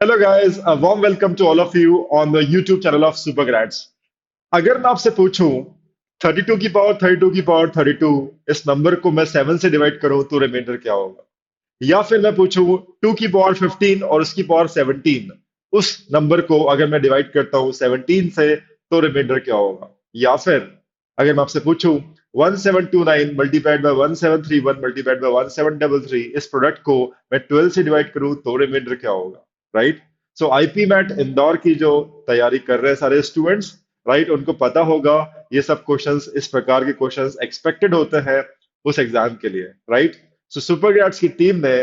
Hello guys, a warm welcome to all of you on the YouTube channel of Supergrads. अगर मैं आपसे पूछूं 32 की पावर 32 की पावर 32 इस नंबर को मैं 7 से डिवाइड करूं तो रिमाइंडर क्या होगा? या फिर मैं पूछूं 2 की पावर 15 और उसकी पावर 17 उस नंबर को अगर मैं डिवाइड करता हूं 17 से तो रिमाइंडर क्या होगा? या फिर अगर मैं आपसे पूछूं 1729 मल्टीप्लाइड बाय 1731 मल्टीप्लाइड बाय 1733 इस प्रोडक्ट को मैं 12 से डिवाइड करूं तो रिमाइंडर क्या होगा? Right? So IPMAT Indore की जो तैयारी कर रहे हैं सारे स्टूडेंट्स, राइट, उनको पता होगा ये सब क्वेश्चंस, इस प्रकार के क्वेश्चंस एक्सपेक्टेड होते हैं उस एग्जाम के लिए, राइट? सो सुपर ग्रेड्स की टीम ने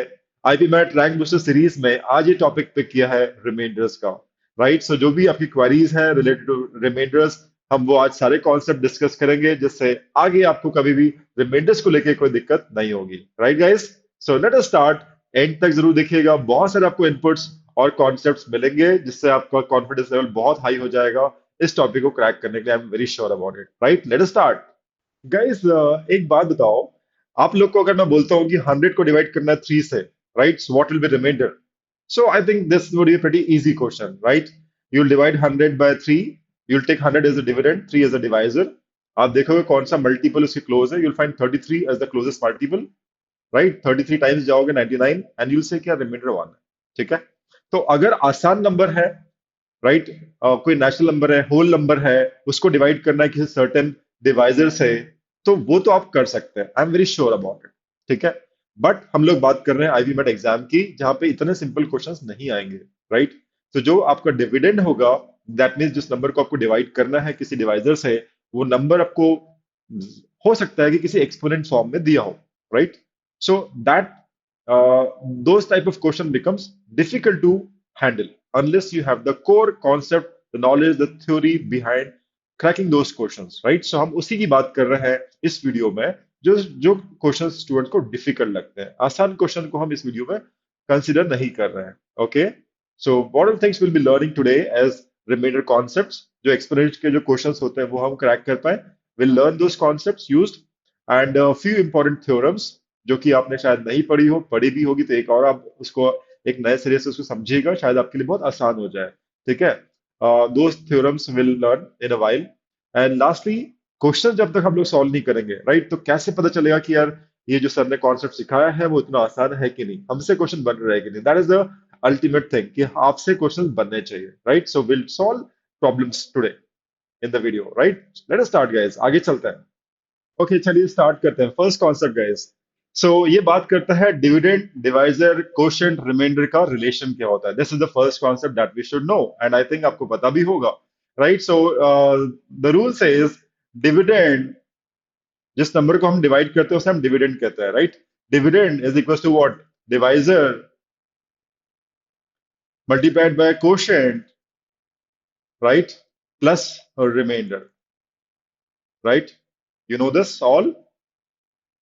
IPMAT rank booster series में आज ये टॉपिक पिक किया है रिमाइंडर्स का, राइट? सो जो भी आपकी क्वेरीज है रिलेटेड टू रिमाइंडर्स, हम वो आज सारे कॉन्सेप्ट डिस्कस करेंगे जिससे आगे आपको कभी भी रिमाइंडर्स को लेके कोई दिक्कत नहीं होगी, right guys? So let us start. And तक जरूर देखिएगा, बहुत सारे आपको इनपुट्स और कॉन्सेप्ट्स मिलेंगे जिससे आपका कॉन्फिडेंस लेवल बहुत हाई हो जाएगा इस टॉपिक को क्रैक करने के लिए। I am very sure about it, right? Let us start. Guys, एक बात बताओ, आप लोग को अगर मैं बोलता हूँ कि 100 को डिवाइड करना है 3 से, right, so what will be remainder? So I think this would be pretty easy question, right? You will divide 100 by 3, you will take 100 as a dividend, 3 as a divisor. आप देखोगे कौन सा मल्टीपल उसके close है, you will find 33 as the closest multiple, right? 33 times जाओगे 99 and you will से क्या reminder 1 है, ठीक है? तो अगर आसान नंबर है, राइट, कोई नेचुरल नंबर है, होल नंबर है, उसको डिवाइड करना है किसी सर्टेन डिवाइजर से, तो वो तो आप कर सकते हैं, I am very sure about it, ठीक है? बट हम लोग बात कर रहे हैं आईबी मेट एग्जाम की जहां पे इतने सिंपल क्वेश्चंस नहीं आएंगे, राइट? तो जो आपका डिविडेंड होगा, दैट मीन्स जिस नंबर को आपको डिवाइड करना है किसी डिवाइजर से, वो नंबर आपको हो सकता है कि किसी एक्सपोनेंट फॉर्म में दिया हो, right? So that those type of question becomes difficult to handle unless you have the core concept, the knowledge, the theory behind cracking those questions, right? So हम उसी की बात कर रहे हैं इस वीडियो में। जो जो क्वेश्चन स्टूडेंट को डिफिकल्ट लगते हैं, आसान क्वेश्चन को हम इस वीडियो में कंसिडर नहीं कर रहे हैं, okay? So what are things will be learning today as remainder concepts, जो एक्सपोनेंट के जो क्वेश्चंस होते हैं वो हम क्रैक कर पाए। Will learn those concepts used and few important theorems जो कि आपने शायद नहीं पढ़ी हो, पढ़ी भी होगी तो एक और आप उसको एक नए सिरे से उसको समझिएगा, शायद आपके लिए बहुत आसान हो जाए, ठीक है? दोस्त theorems will learn in a while. And lastly, question जब तक हम लोग सॉल्व नहीं करेंगे, राइट, तो कैसे पता चलेगा कि यार ये जो सर ने कॉन्सेप्ट सिखाया है वो इतना आसान है कि नहीं, हमसे क्वेश्चन बन रहा है कि नहीं? That is the ultimate thing कि आपसे क्वेश्चन बनने चाहिए, right? So will solve problems today in the video, right? Let us start guys, आगे चलते हैं। ओके, चलिए स्टार्ट करते हैं। फर्स्ट कॉन्सेप्ट गाइस, सो ये बात करता है डिविडेंड, डिवाइजर, कोशेंट, रिमाइंडर का रिलेशन क्या होता है। This is the first concept that we should know and I think आपको पता भी होगा, right? So the rule says dividend, जिस नंबर को हम डिवाइड करते हैं उसे हम डिविडेंड कहते हैं, right? Dividend is equal to what? Divisor multiplied by quotient, right, plus remainder, right? You know this all?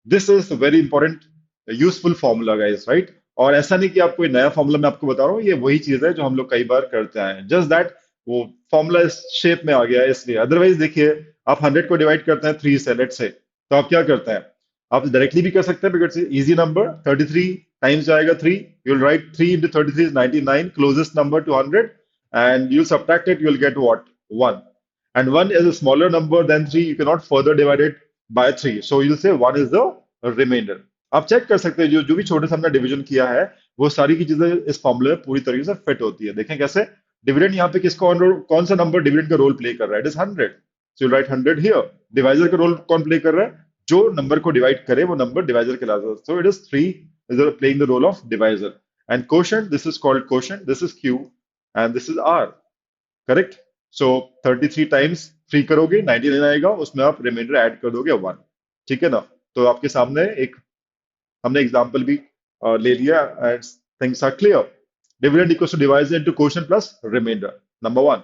This is very important useful formula guys, right? और ऐसा नहीं कि आप कोई नया फॉर्मूला मैं आपको बता रहा हूँ, ये वही चीज है जो हम लोग कई बार करते आए हैं, जस्ट दैट वो फॉर्मूला इस शेप में आ गया है इसलिए। अदरवाइज देखिए, आप 100 को डिवाइड करते हैं 3 से, लेट से, तो आप क्या करते हैं? आप डायरेक्टली भी कर सकते हैं बिकॉज इजी नंबर 33 टाइम्स जाएगा 3, you will write 3 into 33 is 99, closest number two 100, and you subtract it, you will get what? 1. And 1 is a smaller number than 3, you cannot further divide it by 3, so you'll say 1 is the remainder. आप check कर सकते हैं जो जो भी छोटे से हमने डिवीजन किया है वो सारी की चीजें इस फॉर्मूले में पूरी तरीके से फिट होती है। देखें कैसे डिविडेंड यहाँ पे किसका कौन सा नंबर डिविडेंड का रोल प्ले कर रहा है? It is 100, so you right 100 here. Divisor का रोल कौन प्ले कर रहा है? जो नंबर को डिवाइड करे वो नंबर डिवाइजर कहलाता है, so it is 3 is playing the role of divisor. And quotient, this is called quotient, this is Q and this is R, correct? So 33 times 3 करोगे 99 आएगा, उसमें आप रिमाइंडर ऐड कर दोगे 1, ठीक है ना? तो आपके सामने एक हमने एग्जांपल भी ले लिया and things are clear. Dividend equals to divisor into quotient plus remainder, number 1।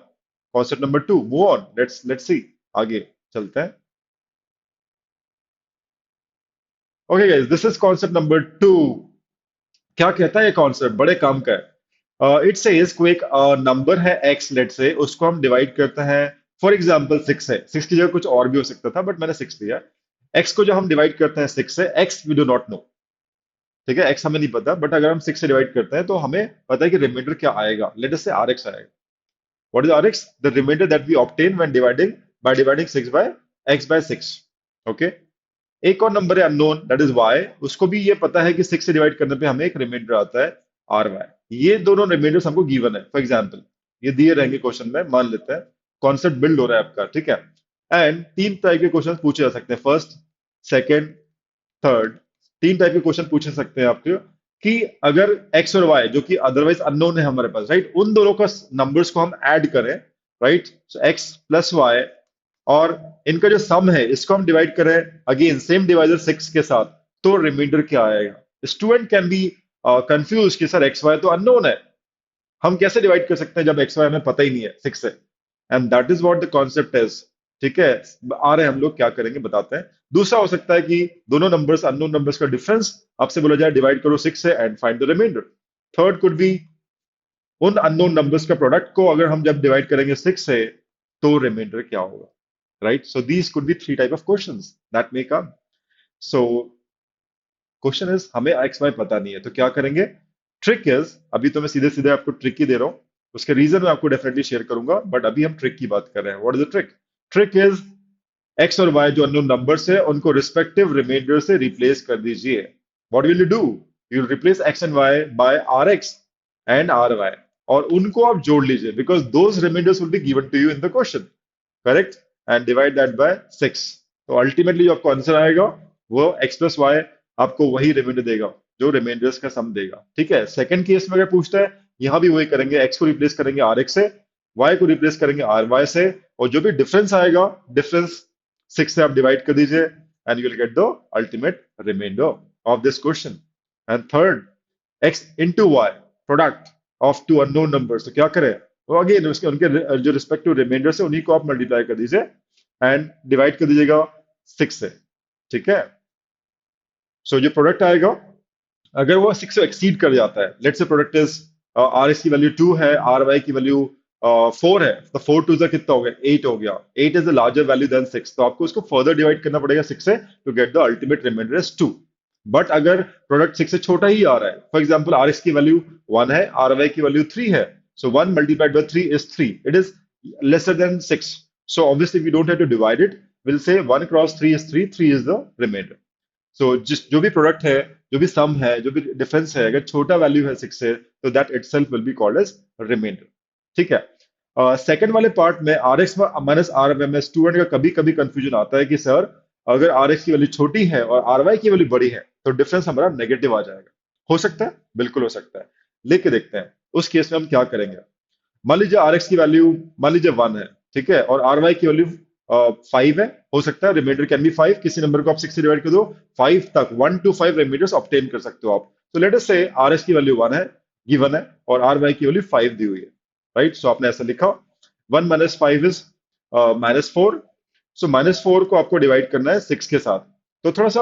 Concept number 2, move on, let's see, आगे चलते हैं। Okay guys, this is concept number 2। क्या कहता है ये कॉन्सेप्ट? बड़े काम का है। इट सेज कोई एक नंबर है x, लेट से, उसको हम डिवाइड करते हैं, फॉर एग्जांपल 6 है, 6 की जगह कुछ और भी हो सकता था बट मैंने 6 लिया। x को जो हम डिवाइड करते हैं 6 से, x we do not know, ठीक है, एक्स हमें नहीं पता, बट अगर हम सिक्स से डिवाइड करते हैं तो हमें पता है कि रिमाइंडर क्या आएगा। Let us say r x आएगा। What is are x? The remainder that we obtain when dividing by dividing six by x by six. Okay. एक और नंबर है अननोन, दैट इज वाई। उसको भी ये पता है कि सिक्स से डिवाइड करने पे हमें एक रिमाइंडर आता है आर वाई। ये दोनों रिमाइंडर्स हमको गिवन है। फॉर एग्जाम्पल ये दिए रहेंगे क्वेश्चन में, मान लेते हैं कॉन्सेप्ट बिल्ड हो रहा है आपका, ठीक है। एंड तीन तरह के क्वेश्चन पूछे जा सकते हैं, फर्स्ट, सेकेंड, थर्ड। तीन टाइप के क्वेश्चन पूछ सकते हैं आपके कि अगर एक्स और वाई जो कि अदरवाइज अननोन है हमारे पास, राइट, उन दोनों का नंबर्स को हम ऐड करें, राइट, एक्स प्लस वाई, और इनका जो सम है इसको हम डिवाइड करें अगेन सेम डिवाइजर सिक्स के साथ, तो रिमाइंडर क्या आएगा? स्टूडेंट कैन बी कंफ्यूज कि सर एक्स वाई तो अननोन है, हम कैसे डिवाइड कर सकते हैं जब एक्स वाई हमें पता ही नहीं है सिक्स से। And that is what the concept is. ठीक है, आ रहे हैं हम लोग क्या करेंगे बताते हैं। दूसरा हो सकता है कि दोनों नंबर्स अननोन नंबर्स का डिफरेंस आपसे बोला जाए डिवाइड करो सिक्स से and find the remainder. Third could be उन अननोन नंबर्स का प्रोडक्ट को अगर हम जब डिवाइड करेंगे सिक्स से तो रिमाइंडर क्या होगा, right. So these could be three type of questions that may come. So question is हमें एक्स वाई पता नहीं है तो क्या करेंगे। ट्रिक इज, अभी तो मैं सीधे सीधे आपको ट्रिक ही दे रहा हूं, उसके रीजन मैं आपको डेफिनेटली शेयर करूंगा, बट अभी हम ट्रिक की बात कर रहे हैं। What is the trick? Trick is x और वाई जो अननोन नंबर्स है उनको रिस्पेक्टिव रिमाइंडर से रिप्लेस कर दीजिए। What will you do? You replace x and y by r x and r y, और उनको आप जोड़ लीजिए because those remainders will be given to you in the question, correct, and divide that by six. तो ultimately जो आपको answer आएगा वो एक्स प्लस वाई आपको वही रिमाइंडर देगा जो रिमाइंडर्स का सम देगा। ठीक है, सेकंड केस में अगर पूछता है, यहां भी वही करेंगे, एक्स को रिप्लेस करेंगे आर एक्स से, वाई को रिप्लेस करेंगे आर वाई से, और जो भी डिफरेंस आएगा, डिफरेंस सिक्स से आप डिवाइड कर दीजिए and you will get the ultimate remainder of this question. And third, x into y, product of two unknown numbers, तो क्या करें, वो अगेन उसके उनके जो रिस्पेक्टिव रिमाइंडर है उन्हीं को आप मल्टीप्लाई कर दीजिए एंड डिवाइड कर दीजिएगा सिक्स से। ठीक है, सो जो प्रोडक्ट आएगा अगर वो सिक्स से एक्सीड कर जाता है, let's say product is are s की वैल्यू टू है, आर वाई की वैल्यू फोर है, तो फोर टू से कितना हो गया, एट हो गया, eight is the larger value than six, तो आपको उसको फर्दर डिवाइड करना पड़ेगा सिक्स से to get the ultimate remainder is two. But अगर प्रोडक्ट सिक्स से छोटा ही आ रहा है, फॉर एग्जाम्पल आर एस की वैल्यू वन है, आर वाई की वैल्यू थ्री है, so one multiplied by three is three, it is lesser than six, so obviously we don't have to divide it, will say one cross three is three, three is the remainder. So जिस जो भी product है, जो भी सम है, जो भी difference है, अगर छोटा वैल्यू है सिक्स से तो that itself will be called as remainder. ठीक है, सेकंड वाले पार्ट में r x minus r m में स्टूडेंट का कभी कभी कंफ्यूजन आता है कि सर अगर आर एक्स की वैल्यू छोटी है और आर वाई की वैल्यू बड़ी है तो डिफरेंस हमारा नेगेटिव आ जाएगा। हो सकता है, बिल्कुल हो सकता है, लेके देखते हैं उस केस में हम क्या करेंगे। मान लीजिए आर एक्स की वैल्यू मान लीजिए वन है, ठीक है, और आर वाई की वैल्यू फाइव है, हो सकता है रिमाइंडर कैन बी फाइव, किसी नंबर को आप सिक्स से डिवाइड कर दो, फाइव तक one to five remainders obtain कर सकते हो आप। तो let us say r s की वैल्यू वन है, गिवन है, और आर वाई की वैल्यू फाइव दी हुई है, राइट। सो आपने ऐसा लिखा, one minus five is minus four, so minus four को आपको डिवाइड करना है सिक्स के साथ। तो थोड़ा सा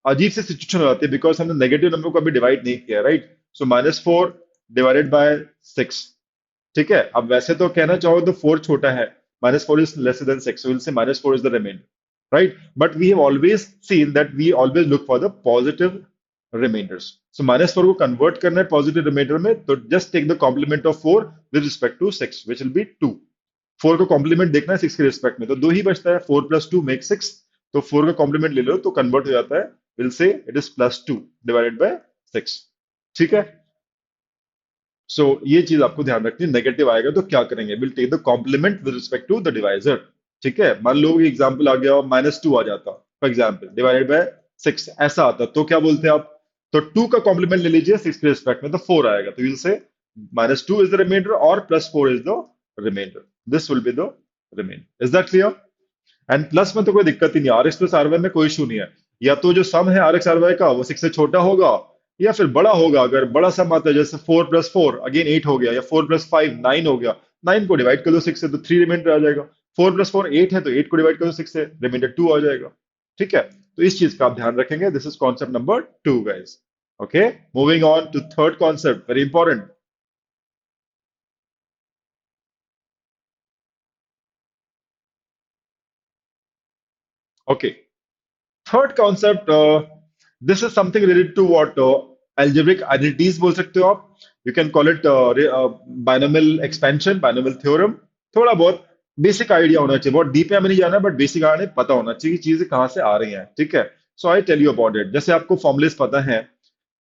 अजीब सी सिचुएशन हो जाती है बिकॉज हमने नेगेटिव नंबर को अभी डिवाइड नहीं किया, right. So minus four divided by six. ठीक है, अब वैसे तो कहना चाहो तो फोर छोटा है, minus four is lesser than six, we'll say minus four is the remainder, right. But we have always seen that we always look for the positive remainders, so minus four को convert करना है positive remainder में, तो just take the complement of four with respect to six which will be two. Four का complement देखना है six के respect में, तो दो ही बचता है, four plus two make six, तो फोर का कॉम्प्लीमेंट ले लो तो कन्वर्ट हो जाता है, will say it is plus two divided by six. ठीक है, सो ये चीज आपको ध्यान रखनी है, नेगेटिव आएगा तो क्या करेंगे, will take the complement with respect to the divisor. ठीक है, मान लो एग्जाम्पल आ गया माइनस टू आ जाता, for example divided by six ऐसा आता, तो क्या बोलते हैं आप, तो टू का कॉम्प्लीमेंट ले लीजिए सिक्स के रिस्पेक्ट में, तो फोर आएगा, तो will say minus two is the remainder और plus four is the remainder, this will be the remainder. Is that clear? And plus में तो कोई दिक्कत ही नहीं, r x plus r y में कोई इशू नहीं है, या तो जो सम है आर एक्स आर वाई का वो सिक्स से छोटा होगा या फिर बड़ा होगा। अगर बड़ा सम आता है जैसे four plus four again eight हो गया, या फोर प्लस फाइव नाइन हो गया, नाइन को डिवाइड कर दो सिक्स से तो थ्री रिमाइंडर आ जाएगा, फोर प्लस फोर एट है तो एट को डिवाइड कर दो सिक्स से, रिमाइंडर टू आ जाएगा। ठीक है, तो इस चीज का आप ध्यान रखेंगे, this is concept number two guys. Okay, moving on to third concept, very important. Okay, third concept this is something related to what algebraic identities बोल सकते हो आप. You can call it binomial expansion, binomial theorem. थोड़ा बहुत basic idea होना चाहिए, बहुत deep में हमें नहीं जाना, बट बेसिक आइडिया पता होना चाहिए कि चीजें कहाँ से आ रही हैं. ठीक है. So I tell you about it. जैसे आपको फॉर्मुलेस पता है.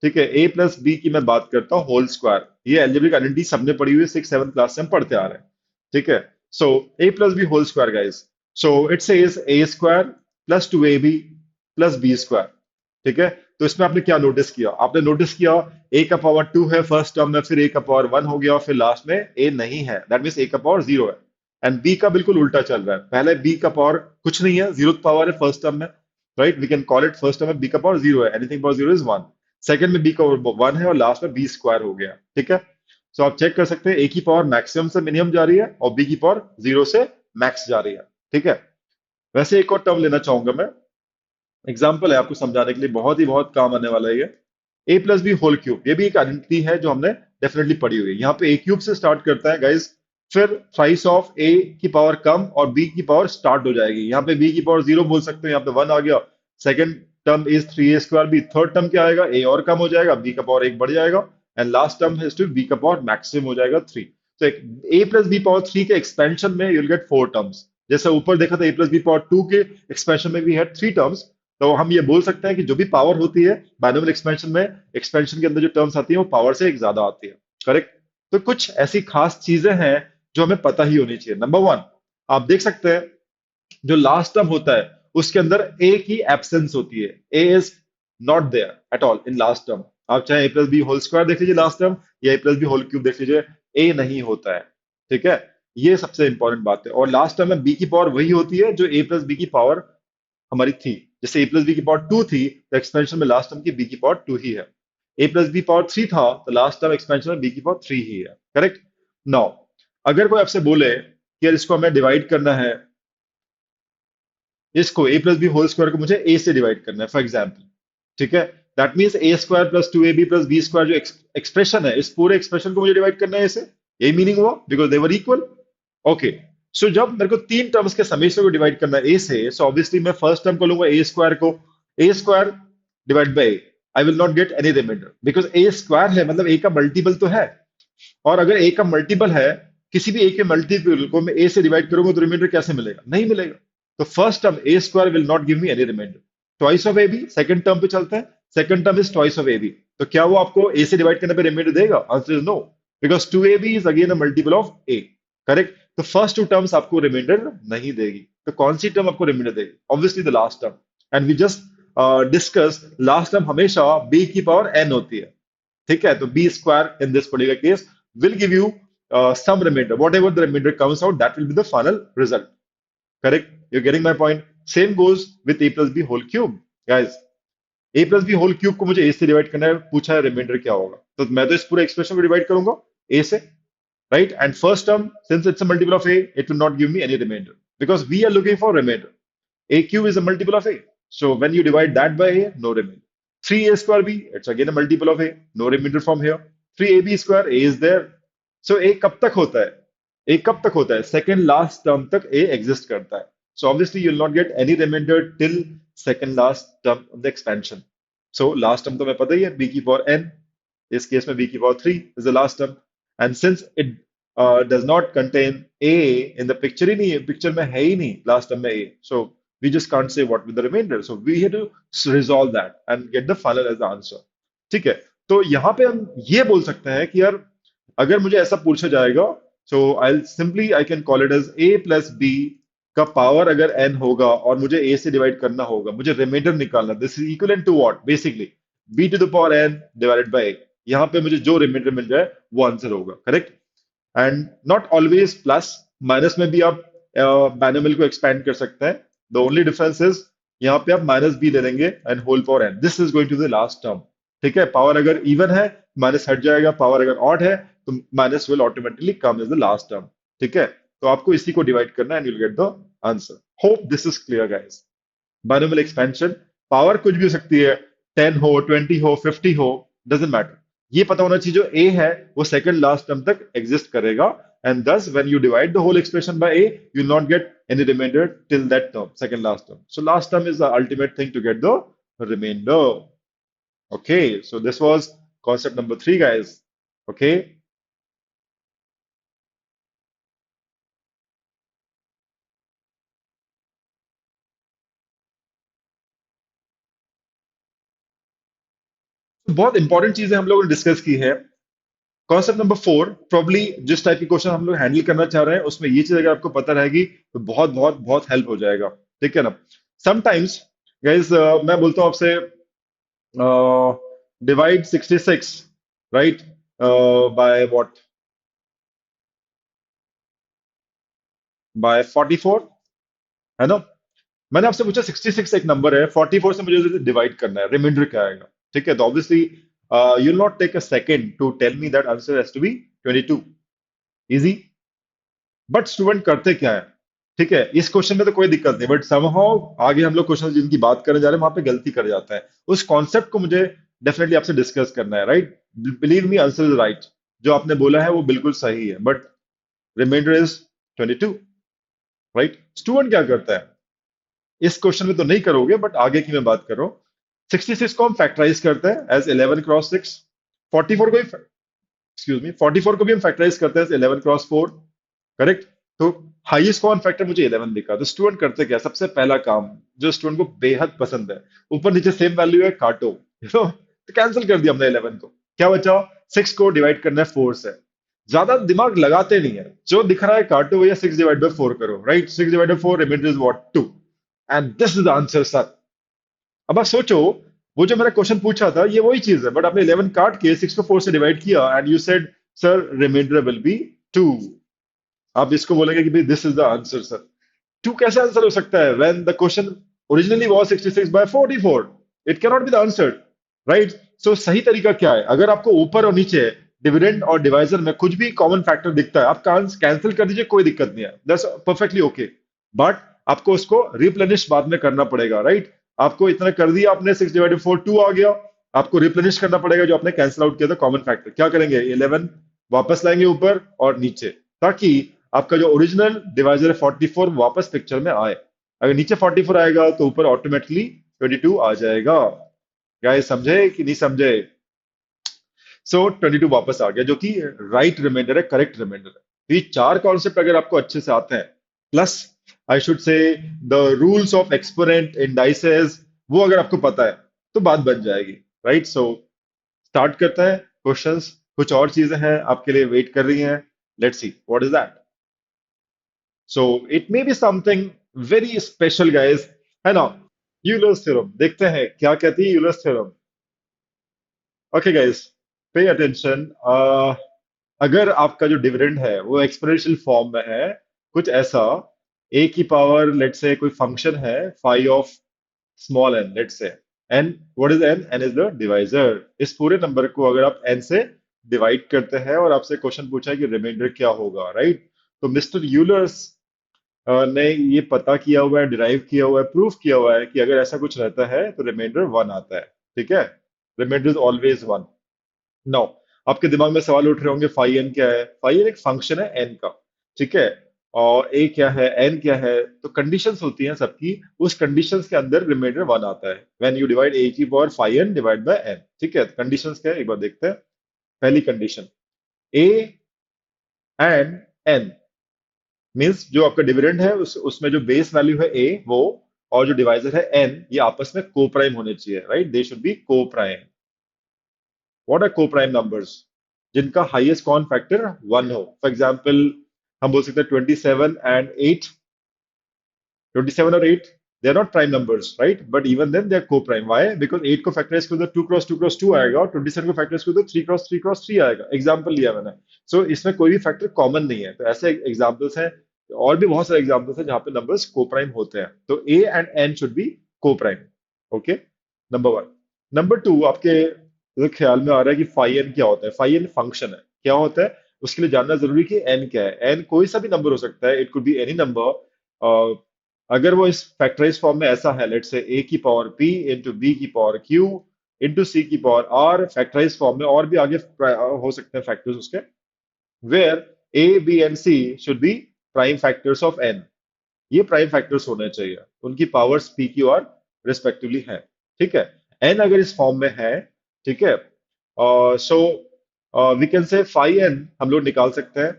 ठीक है. ए प्लस बी की मैं बात करता हूँ होल स्क्वायर. ये एल्जेब्रिक आइडेंटिटी सबने पढ़ी हुई है, 6 7 क्लास से हम पढ़ते आ रहे हैं. ठीक है. So a plus b whole square guys. So it says a square plus 2ab plus b square. ठीक है. तो इसमें आपने क्या नोटिस किया? आपने नोटिस किया ए का पावर 2 है फर्स्ट टर्म में, फिर ए का पावर 1 हो गया, फिर लास्ट में ए नहीं है. दैट मीन्स ए का पावर 0 है. एंड बी का बिल्कुल उल्टा चल रहा है. पहले बी का पावर कुछ नहीं है, जीरो पावर है फर्स्ट टर्म में. Right. We can call it first term में बी का पावर 0 है. Anything power 0 is 1. सेकंड में बी का 1 है और लास्ट में बी स्क्वायर हो गया. ठीक है. सो आप चेक कर सकते हैं ए की पावर मैक्सिमम से मिनिमम जा रही है और बी की पावर 0 से मैक्स जा रही है. ठीक है. वैसे एक और टर्म लेना चाहूंगा मैं. एग्जाम्पल है आपको समझाने के लिए, बहुत ही बहुत काम आने वाला है ये. ए प्लस बी होल क्यूब, ये भी एक आइडेंटिटी है जो हमने डेफिनेटली पढ़ी हुई है. यहाँ पे ए क्यूब से स्टार्ट करता है गाइस, फिर थ्राइस ऑफ ए की पावर कम और बी की पावर स्टार्ट हो जाएगी. यहाँ पे बी की पावर 0 बोल सकते हैं, यहाँ पे 1 आ गया. Second term is 3a square b. Third term क्या आएगा? ए और कम हो जाएगा, बी का पावर 1 बढ़ जाएगा. एंड लास्ट टर्म है टू बी का पावर मैक्सिमम हो जाएगा 3. तो ए प्लस बी पावर 3 के एक्सपेंशन में यूल गेट 4 टर्म्स. जैसे ऊपर देखा था ए प्लस बी पावर 2 के एक्सपेंशन में भी है 3 टर्म्स. तो हम ये बोल सकते हैं कि जो भी पावर होती है बाइनोमियल एक्सपेंशन में, एक्सपेंशन के अंदर जो टर्म्स आती है वो पावर से एक ज्यादा आती है. करेक्ट. तो कुछ ऐसी खास चीजें हैं जो हमें पता ही होनी चाहिए. नंबर वन, आप देख सकते हैं जो लास्ट टर्म होता है उसके अंदर ए की एब्सेंस होती है. A is not there at all in last term. आप चाहे a plus b whole square देख लीजिए लास्ट टर्म, या a plus b whole cube देख लीजिए, ए नहीं होता है. ठीक है. ये सबसे इंपॉर्टेंट बात है. और लास्ट टर्म में बी की पावर वही होती है जो ए प्लस बी की पावर हमारी थी. जैसे ए प्लस बी की पावर 2 थी, तो एक्सपेंशन में लास्ट टर्म की बी की पावर 2 ही है. ए प्लस बी पावर 3 था, तो लास्ट टर्म एक्सपेंशन में बी की पावर 3 ही है. करेक्ट. नाउ अगर कोई आपसे बोले कि यार इसको हमें डिवाइड करना है, इसको ए प्लस बी होल स्क्वायर को मुझे ए से डिवाइड करना है फॉर एग्जाम्पल. ठीक है. That means a square plus 2ab plus b square जो एक्सप्रेशन है, इस पूरे एक्सप्रेशन को मुझे डिवाइड करना है ए से. यही मीनिंग हुआ, because they were equal. Okay. So जब मेरे को तीन टर्म्स के समेशन को डिवाइड करना है ए से, सो ऑब्वियसली मैं फर्स्ट टर्म को लूंगा ए स्क्वायर को. A square divide by a. I will not get any remainder because a square है, मतलब ए का मल्टीपल तो है. और अगर ए का मल्टीपल है, किसी भी ए के मल्टीपल को मैं ए से डिवाइड करूंगा तो रिमाइंडर कैसे मिलेगा? नहीं मिलेगा. तो first term a square will not give me any remainder. Twice of a b. Second term पे चलते हैं. Second term is twice of a b. तो क्या वो आपको ए से डिवाइड करने पे रिमाइंडर देगा? Answer is no, because 2ab is again a multiple of a. Correct. तो फर्स्ट टू टर्म्स आपको रिमाइंडर नहीं देगी. तो कौन सी टर्म आपको रिमाइंडर देगी? Obviously the last term. And we just discuss last term हमेशा बी की पावर एन होती है. ठीक है. तो b square in this particular case will give you some remainder. Whatever the remainder comes out, that will be the final result. Correct? You're getting my point. Same goes with a plus b whole cube. Guys, a plus b whole cube को मुझे a से divide करना है, पूछा है reminder क्या होगा, तो मैं तो इस पूरे एक्सप्रेशन को डिवाइड करूंगा a से. Right? And first term, since it's a multiple of a, it will not give me any remainder because we are looking for remainder. A cube is a multiple of a. So when you divide that by a, no remainder. 3a square b, it's again a multiple of a. No remainder from here. 3ab square, a is there. So a कब तक होता है? A कब तक होता है? Second last term तक a exist करता है. So obviously you will not get any remainder till second last term of the expansion. So last term तो मैं पता ही है, b की power n. इस केस में b की power 3 is the last term. And since it does not contain a in the picture ही नहीं है, picture में है ही नहीं last term में a. So we just can't say what with the remainder. So we have to resolve that and get the final as the answer. ठीक है. तो यहाँ पे हम ये बोल सकते हैं कि यार अगर मुझे ऐसा पूछा जाएगा, so I'll simply I can call it as a plus b का पावर अगर n होगा और मुझे a से डिवाइड करना होगा, मुझे रिमाइंडर निकालना, this is equal to what? Basically b to the power n divided by a. यहाँ पे मुझे जो रिमाइंडर मिल जाए वो आंसर होगा. Correct. And not always plus, minus में भी आप बाइनोमियल को एक्सपेंड कर सकते हैं. द ओनली डिफरेंस इज यहाँ पे आप माइनस बी ले लेंगे and whole power n. This is going to the last term. ठीक है. पावर अगर इवन है माइनस हट जाएगा, पावर अगर ऑड है तो minus will automatically come is the last term. ठीक है. तो आपको इसी को डिवाइड करना है and you will get the answer. Hope this is clear guys. Binomial expansion, power कुछ भी हो सकती है, 10 हो, 20 हो, 50 हो, डजेंट मैटर. ये पता होना चाहिए जो a है वो सेकंड लास्ट टर्म तक एग्जिस्ट करेगा. And thus when you divide the whole expression by a, you will not get any remainder till that term, second last term. So last term is the ultimate thing to get the remainder. Okay, so this was concept number three, guys. Okay, बहुत important चीजें हम लोगों ने discuss की है। Concept number four, probably जिस type की question हम लोग हैंडल करना चाह रहे हैं उसमें ये चीज अगर आपको पता रहेगी तो बहुत बहुत बहुत हेल्प हो जाएगा। ठीक है ना? समटाइम्स गाइस, मैं बोलता हूँ आपसे, divide 66, right, by what, by 44, है ना? मैंने आपसे पूछा 66 एक नंबर है, 44 से मुझे डिवाइड करना है, रिमाइंडर क्या आएगा? ठीक है, तो obviously you will not take a second to tell me that answer has to be 22। Easy. But student करते क्या है? ठीक है, इस क्वेश्चन में तो कोई दिक्कत नहीं, बट समहाउ आगे हम लोग क्वेश्चन जिनकी बात करने जा रहे हैं वहां पे गलती कर जाता है। उस कॉन्सेप्ट को मुझे डेफिनेटली आपसे डिस्कस करना है, right? Believe me, answer is right. जो आपने बोला है वो बिल्कुल सही है, but remainder is 22, right? Student क्या करता है? इस क्वेश्चन में तो नहीं करोगे, बट आगे की मैं बात कर रहा हूँ। 66 को हम फैक्टराइज करते हैं एज 11 क्रॉस 6। 44 को भी, एक्सक्यूज मी, 44 को भी हम फैक्टराइज करते हैं एज 11 क्रॉस 4। करेक्ट? तो हाईएस्ट कॉमन फैक्टर मुझे 11 दिखा, तो स्टूडेंट करते क्या? सबसे पहला काम जो स्टूडेंट को बेहद पसंद है, ऊपर नीचे सेम वैल्यू है, काटो। तो कैंसिल कर दिया हमने 11 को। क्या बचा? 6 को डिवाइड करना है 4 से। ज्यादा दिमाग लगाते नहीं है, जो दिख रहा है काटो या 6 डिवाइड बाय 4 करो, right? 6 divide by 4, remainder is what? 2। And this is the answer, sir. अब आप सोचो, वो जो मैंने क्वेश्चन पूछा था ये वही चीज है, बट आपने 11 काट के 6 को 4 से डिवाइड किया and you said sir remainder will be 2। आप इसको बोलेंगे कि भाई this is the answer, sir. 2 कैसे आंसर हो सकता है when the question originally was 66/44? It can not be the answer, right? So सही तरीका क्या है? अगर आपको ऊपर और नीचे डिविडेंड और डिवाइजर में कुछ भी कॉमन फैक्टर दिखता है, आप कैंसिल कर दीजिए, कोई दिक्कत नहीं है, दैट्स परफेक्टली ओके। बट आपको उसको रिप्लेनिश बाद में करना पड़ेगा, राइट? आपको इतना कर दिया आपने, 6/4 2 आ गया, आपको रिप्लेनिश करना पड़ेगा जो आपने कैंसिल आउट किया था कॉमन फैक्टर। क्या करेंगे? 11 वापस लाएंगे ऊपर और नीचे, ताकि आपका जो ओरिजिनल डिवाइजर है 44 वापस पिक्चर में आए। अगर नीचे 44 आएगा तो ऊपर ऑटोमेटिकली 22 आ जाएगा। गाइस समझे कि नहीं समझे? सो 22 वापस आ गया, जो कि राइट रिमाइंडर है, करेक्ट रिमाइंडर है। तो ये चार कॉन्सेप्ट अगर आपको अच्छे से आते हैं, plus I should say the rules of exponent indices, वो अगर आपको पता है तो बात बन जाएगी, राइट? सो स्टार्ट करते हैं क्वेश्चंस। कुछ और चीजें हैं आपके लिए वेट कर रही हैं। Let's see what is that. So it may be something very special, guys, है ना? यूलर्स थ्योरम, देखते हैं क्या कहती है Euler's theorem. Okay guys, pay attention. अगर आपका जो डिविडेंड है वो एक्सपोनेंशियल फॉर्म में है, कुछ ऐसा, ए की पावर लेट से कोई फंक्शन है, phi of small n, let say n, what is n? N is the divisor. इस पूरे नंबर को अगर आप एन से डिवाइड करते हैं और आपसे क्वेश्चन पूछा है कि रिमाइंडर क्या होगा, राइट? तो मिस्टर यूलर्स ने ये पता किया हुआ है, डिराइव किया हुआ है, प्रूफ किया हुआ है कि अगर ऐसा कुछ रहता है तो रिमाइंडर 1 आता है। ठीक है? Reminder is always 1। नाउ आपके दिमाग में सवाल उठ रहे होंगे, फाई एन क्या है? फाई एन एक फंक्शन है एन का, ठीक है? और ए क्या है, एन क्या है? तो कंडीशंस होती हैं सबकी, उस कंडीशंस के अंदर रिमाइंडर 1 आता है व्हेन यू डिवाइड ए की power phi n divide by n. ठीक है? कंडीशंस क्या है एक बार देखते हैं। पहली condition, a and n means जो आपका डिविडेंड है उसमें जो बेस वैल्यू है ए वो, और जो डिवाइजर है एन, ये आपस में को प्राइम होने चाहिए, राइट? दे शुड बी को प्राइम। व्हाट आर को प्राइम नंबर्स? जिनका हाईएस्ट कॉमन फैक्टर 1 हो। फॉर एग्जांपल हम बोल सकते हैं 27 and 8। 27 और 8, they are not prime numbers, right? But even then they are coprime. Why? Because 8 को फैक्टराइज करो तो 2 क्रॉस 2 क्रॉस 2 आएगा, और 27 को फैक्टराइज करो तो 3 क्रॉस 3 क्रॉस 3 आएगा। एग्जाम्पल लिया मैंने। सो इसमें कोई भी फैक्टर कॉमन नहीं है, तो ऐसे एग्जाम्पल्स हैं। और भी बहुत सारे एग्जाम्पल्स हैं जहां पे नंबर्स को प्राइम होते हैं, तो a and n should be coprime. Okay, number one. Number two, आपके ख्याल में आ रहा है कि फाई एन क्या होता है? फाई एन फंक्शन है, क्या होता है? उसके लिए जानना जरूरी है कि एन क्या है। एन कोई सा भी नंबर हो सकता है, it could be any number. अगर वो इस फैक्टराइज फॉर्म में ऐसा है, लेट से ए की पावर पी इंटू बी की पावर क्यू इंटू सी की पावर आर, फैक्टराइज फॉर्म में और भी आगे हो सकते हैं फैक्टर्स उसके, where a b and c should be prime factors of n. ये प्राइम फैक्टर्स होने चाहिए, उनकी powers p q r respectively है। ठीक है? एन अगर इस फॉर्म में है ठीक है। So we can say phi n हम लोग निकाल सकते हैं।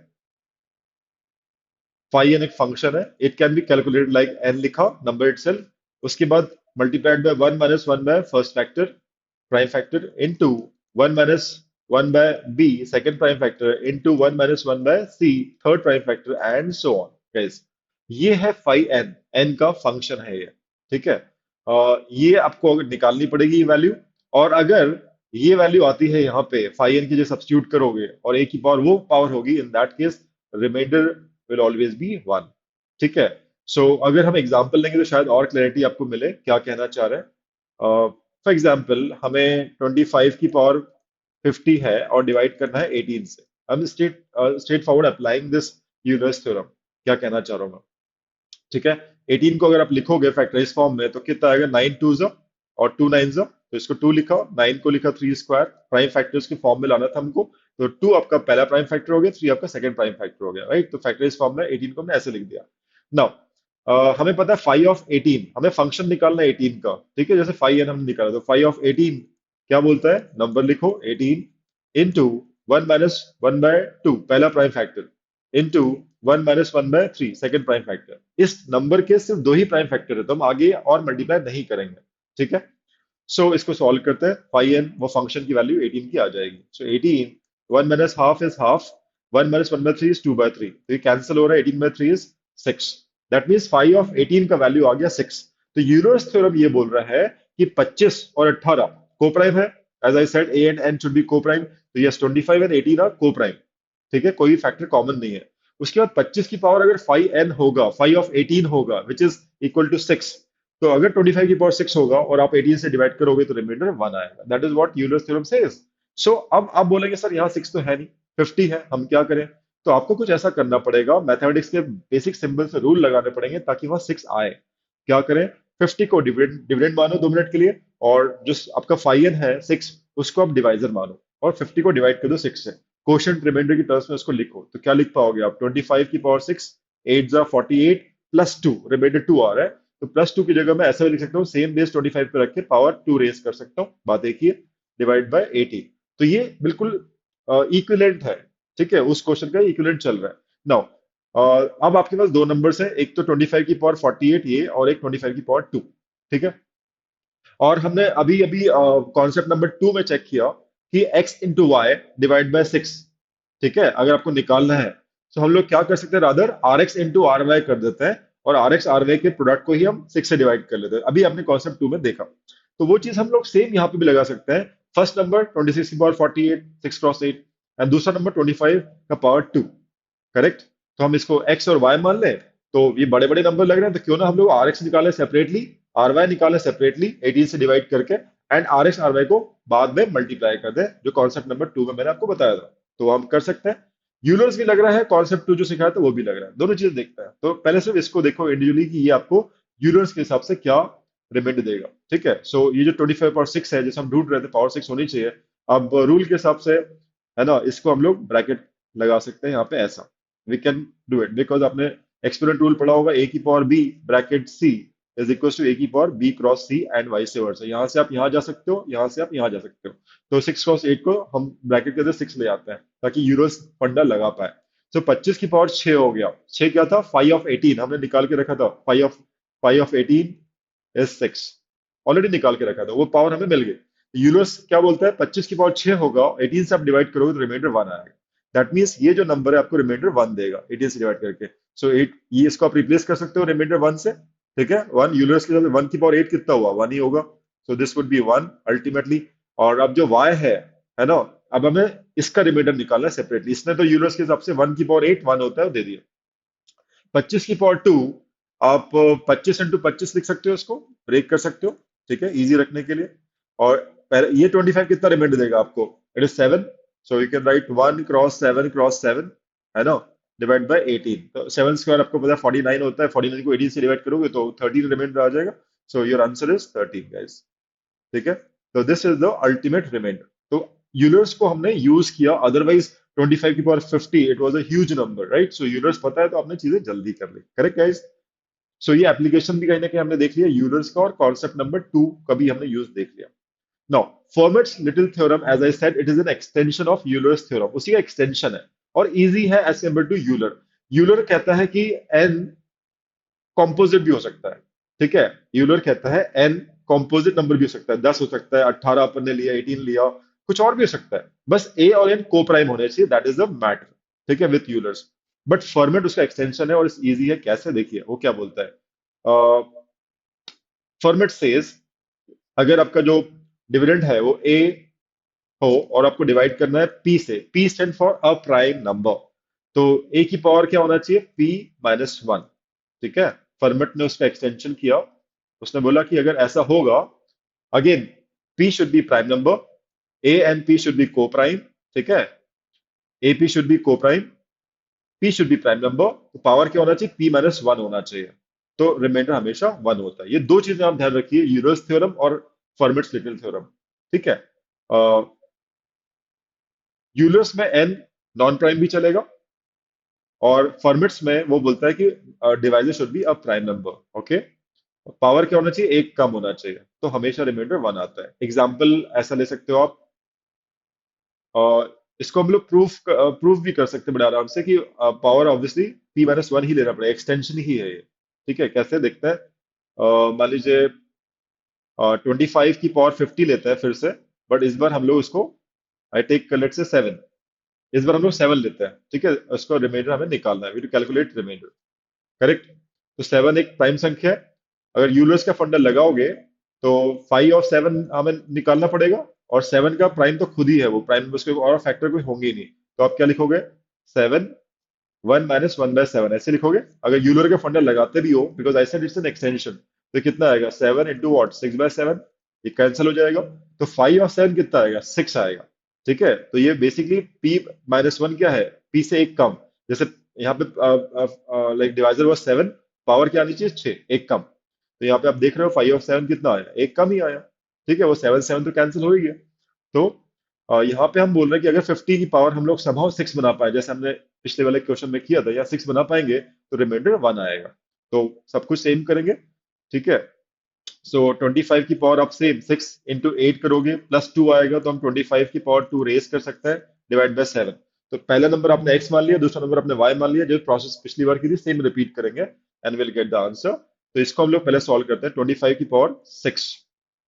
फाई एन एक फंक्शन है, it can be calculated like n लिखा नंबर इटसेल्फ, उसके बाद multiplied by one minus one by first factor prime factor into one minus one by b second prime factor into one minus one by c third prime factor and so on guys. ये है phi n, n का function है ये। ठीक है। ये आपको अगर निकालनी पड़ेगी ये वैल्यू, और अगर ये वैल्यू आती है यहाँ पे फाई एन की जो सब्स्टिट्यूट करोगे और ए की पावर वो पावर होगी, in that case remainder will always be one. ठीक है। अगर हम एग्जांपल लेंगे तो शायद और क्लैरिटी आपको मिले क्या कहना चाह रहे हैं। फॉर एग्जांपल हमें 25 की पावर 50 है और डिवाइड करना है 18 से। हम straight forward applying this Euler's theorem, क्या कहना चाह रहा हूँ मैं। ठीक है। 18 को अगर आप लिखोगे फैक्टराइज फॉर्म में तो कितना आएगा, 9 टू जो और 2 नाइन जो, तो इसको 2 लिखा, 9 को लिखा 3 स्क्वायर, प्राइम फैक्टर्स के फॉर्म में लाना था हमको। तो 2 आपका पहला प्राइम फैक्टर हो गया, 3 आपका सेकंड प्राइम फैक्टर हो गया, राइट। तो फैक्टराइज फॉर्म में 18 को हमने ऐसे लिख दिया। नाउ हमें पता है फाई ऑफ 18, हमें फंक्शन निकालना है 18 का। ठीक है, जैसे फाई एन हमने निकाला तो फाई ऑफ 18 क्या बोलता है, नंबर लिखो 18 into one minus one by two पहला prime factor into one minus one by three second prime factor. इस नंबर के सिर्फ दो ही प्राइम फैक्टर है तो हम आगे और मल्टीप्लाई नहीं करेंगे। ठीक है। इसको सॉल्व करते हैं, फाई एन वो फंक्शन की वैल्यू 18 की आ जाएगी। 18 one minus half is half, one minus one by three is two by three, तो ये कैंसिल हो रहा है, 18 by three is six. That means phi of 18 का वैल्यू आ गया सिक्स। तो यूलर्स थ्योरम ये बोल रहा है कि 25 और 18 को प्राइम है। As I said a and n should be coprime, तो yes 25 and 18 are coprime. ठीक है, कोई फैक्टर कॉमन नहीं है। उसके बाद 25 की पावर अगर फाई एन होगा, फाई ऑफ 18 होगा which is equal to six. तो अगर 25 की पावर 6 होगा और आप 18 से डिवाइड करोगे तो रिमाइंडर 1 आएगा। That is what Euler's theorem says. अब आप बोलेंगे सर यहाँ 6 तो है नहीं, 50 है, हम क्या करें। तो आपको कुछ ऐसा करना पड़ेगा, मैथमेटिक्स के बेसिक सिंबल से रूल लगाने पड़ेंगे ताकि वहां 6 आए। क्या करें, 50 को डिविडेंड डिविडेंड मानो 2 मिनट के लिए, और जो आपका फाइव है 6 उसको आप डिवाइजर मानो और 50 को डिवाइड कर दो 6 से। क्वोशिएंट रिमाइंडर की टर्म्स में उसको लिखो तो क्या लिख पाओगे आप, 25 की पावर 6, 8 जा 48 प्लस 2, रिमाइंडर 2 आ रहा है। तो प्लस 2 की जगह मैं ऐसा भी लिख सकता हूँ, सेम बेस 25 पे रख के पावर 2 रेज कर सकता हूँ, बात एक ही है, डिवाइड बाय 80। तो ये बिल्कुल इक्विवेलेंट है। ठीक है, उस क्वेश्चन का इक्विवेलेंट चल रहा है। नाउ अब आपके पास दो नंबर्स है, एक तो 25 की पावर 48 ये, और एक 25 की पावर 2। ठीक है। और हमने अभी अभी कॉन्सेप्ट नंबर 2 में चेक किया कि x into y divide by six. ठीक है, अगर आपको निकालना है तो हम लोग क्या कर सकते हैं, rather r x into are y कर देते हैं और आर एक्स आर वाई के प्रोडक्ट को ही हम 6 से डिवाइड कर लेते हैं। अभी आपने कॉन्सेप्ट 2 में देखा, तो वो चीज हम लोग सेम यहाँ पे भी लगा सकते हैं। फर्स्ट नंबर 26 की पावर 48, 6 क्रॉस 8, एंड दूसरा नंबर 25 का पावर 2। करेक्ट। तो हम इसको एक्स और वाई मान लें, तो ये बड़े बड़े नंबर लग रहे हैं, तो क्यों ना हम लोग आर एक्स निकालें सेपरेटली, आर वाई निकालें सेपरेटली 18 से डिवाइड करके, and r x r y को बाद में मल्टीप्लाई कर दें, जो कॉन्सेप्ट नंबर 2 में मैंने आपको बताया था। तो हम कर सकते हैं। यूलर्स भी लग रहा है, कॉन्सेप्ट 2 जो सिखाया था वो भी लग रहा है, दोनों चीज देखते हैं। तो पहले सिर्फ इसको देखो इंडिविजुअली कि ये आपको यूलर्स के हिसाब से क्या रिमाइंडर देगा। ठीक है। ये जो 25 और 6 है, जैसे हम ढूंढ रहे थे पावर 6 होनी चाहिए, अब रूल के हिसाब से है ना, इसको हम लोग ब्रैकेट लगा सकते हैं यहाँ पे ऐसा। We can do it because आपने एक्सपोनेंट रूल पढ़ा होगा, ए की power b bracket c is equal to a की power b cross c and vice versa. यहाँ से आप यहाँ जा सकते हो, यहाँ से आप यहाँ जा सकते हो। तो 6 क्रॉस 8 को हम ब्रैकेट के अंदर 6 ले आते हैं ताकि यूरोस फंडा लगा पाए। 25 की पावर 6 हो गया, 6 क्या था, फाइव ऑफ 18 हमने निकाल के रखा था, फाइव ऑफ 18 इज 6, ऑलरेडी निकाल के रखा था, वो पावर हमें मिल गई। यूलर्स क्या बोलता है, 25 की पावर 6 होगा, 18 से आप डिवाइड करोगे तो रिमाइंडर 1 आएगा। दैट मीन्स ये जो नंबर है आपको रिमाइंडर 1 देगा 18 से डिवाइड करके। एट, ये इसको आप रिप्लेस कर सकते हो रिमाइंडर 1 से। ठीक है, 1 यूलर्स के साथ 1 की पावर 8 कितना हुआ, 1 ही होगा। This would B 1 ultimately. और अब जो y है ना, अब हमें इसका रिमाइंडर निकालना है सेपरेटली। इसने तो यूलर्स के हिसाब से 1 की पावर 8 1 होता है वो दे दिया। 25 की पावर 2, आप 25 इंटू 25 लिख सकते हो, इसको ब्रेक कर सकते हो। ठीक है, इजी रखने के लिए। और ये 25 कितना रिमाइंडर देगा आपको, it is 7। You can write 1 cross 7 है ना, डिवाइड बाय 18। तो 7 स्क्वायर आपको पता है 49 होता है, 49 को 18 से डिवाइड करोगे तो 13 रिमाइंडर आ जाएगा। Your answer is 13 guys. ठीक है। तो this is the ultimate remainder. तो यूलर्स को हमने यूज किया, अदरवाइज 25 की power 50 it was a huge number, right. Euler's पता है तो आपने चीजें जल्दी कर ली। Correct guys. ये एप्लीकेशन भी कहीं ना कहीं हमने देख लिया यूलर्स का, और कॉन्सेप्ट नंबर 2 का भी हमने यूज देख लिया। Now Fermat's little theorem, as I said, it is an extension of Euler's theorem, उसी का एक्सटेंशन है और इजी है as compare to Euler. Euler कहता है कि एन कॉम्पोजिट भी हो सकता है, ठीक है। यूलर कहता है एन कॉम्पोजिट नंबर भी हो सकता है, 10 हो सकता है, 18 अपन ने लिया, 18 लिया, कुछ और भी हो सकता है, बस ए और एन को प्राइम होने चाहिए, दैट इज द मैटर, ठीक है, विथ यूलर्स। बट फॉर्मेट उसका एक्सटेंशन है और इजी है, कैसे देखिए वो क्या बोलता है। फॉर्मेट सेज अगर आपका जो डिविडेंड है वो ए हो और आपको डिवाइड करना है पी से, P stand for a prime number, तो ए की पावर क्या होना चाहिए, पी माइनस वन, ठीक है। फॉर्मेट ने उसका एक्सटेंशन किया, उसने बोला कि अगर ऐसा होगा, again P should be prime number, A and P should be coprime, ठीक है, ए पी शुड बी को prime, P should be prime number, तो पावर क्या होना चाहिए, पी माइनस वन होना चाहिए, तो रिमाइंडर हमेशा वन होता है। ये दो चीजें आप ध्यान रखिए, यूलर्स थ्योरम और फॉर्मेट्स लिटिल थ्योरम, ठीक है। यूलर्स में एन नॉन प्राइम भी चलेगा और फॉर्मेट्स में वो बोलता है कि divisor should be a prime number, okay. Power क्या होना चाहिए, एक कम होना चाहिए, तो हमेशा रिमाइंडर वन आता है। एग्जाम्पल ऐसा ले सकते हो आप, इसको हम लोग प्रूफ भी कर सकते हैं बड़े आराम से कि power obviously p minus one ही लेना पड़ेगा, एक्सटेंशन ही है ये, ठीक है। कैसे देखते हैं, मान लीजिए 25 की पावर 50 लेते हैं फिर से, बट इस बार हम लोग उसको, आई टेक लेट से 7, इस बार हम लोग 7 लेते हैं, ठीक है, उसको रिमाइंडर हमें निकालना है, we to calculate remainder, correct. तो 7 एक प्राइम संख्या है, अगर यूलर्स का फंडा लगाओगे तो 5 और 7 हमें निकालना पड़ेगा, और 7 का प्राइम तो खुद ही है, वो प्राइम उसके और फैक्टर कोई होंगे ही नहीं, तो आप क्या लिखोगे, 7 1 माइनस 1/7 ऐसे लिखोगे। अगर यूलर का फंडा लगाते भी हो, because I said it's an extension, तो कितना आएगा, 7 इंटू वॉट, 6/7, ये कैंसिल हो जाएगा, तो 5 और 7 कितना आएगा, 6 आएगा, ठीक है। तो ये बेसिकली पी माइनस वन क्या है, पी से एक कम, जैसे यहाँ पे लाइक डिवाइजर वॉज 7, पावर क्या आनी चाहिए, 6, एक कम, तो यहाँ पे आप देख रहे हो 5 और 7 कितना आया, एक कम ही आया, ठीक है, वो 7 7 तो कैंसिल हो ही गया। तो यहाँ पे हम बोल रहे हैं कि अगर 50 की पावर हम लोग समहाउ 6 बना पाए, जैसे हमने पिछले वाले क्वेश्चन में किया था, या 6 बना पाएंगे, तो रिमाइंडर 1 आएगा। तो सब कुछ सेम करेंगे, ठीक है। सो 25 की पावर आप सेम 6 इंटू 8 करोगे, प्लस 2 आएगा, तो हम 25 की पावर 2 रेस कर सकते हैं, डिवाइड बाय 7। तो पहला नंबर आपने x मान लिया, दूसरा नंबर आपने y मान लिया, जो प्रोसेस पिछली बार की थी सेम रिपीट करेंगे, and will get the answer. तो इसको हम लोग पहले सॉल्व करते हैं, 25 की पावर 6,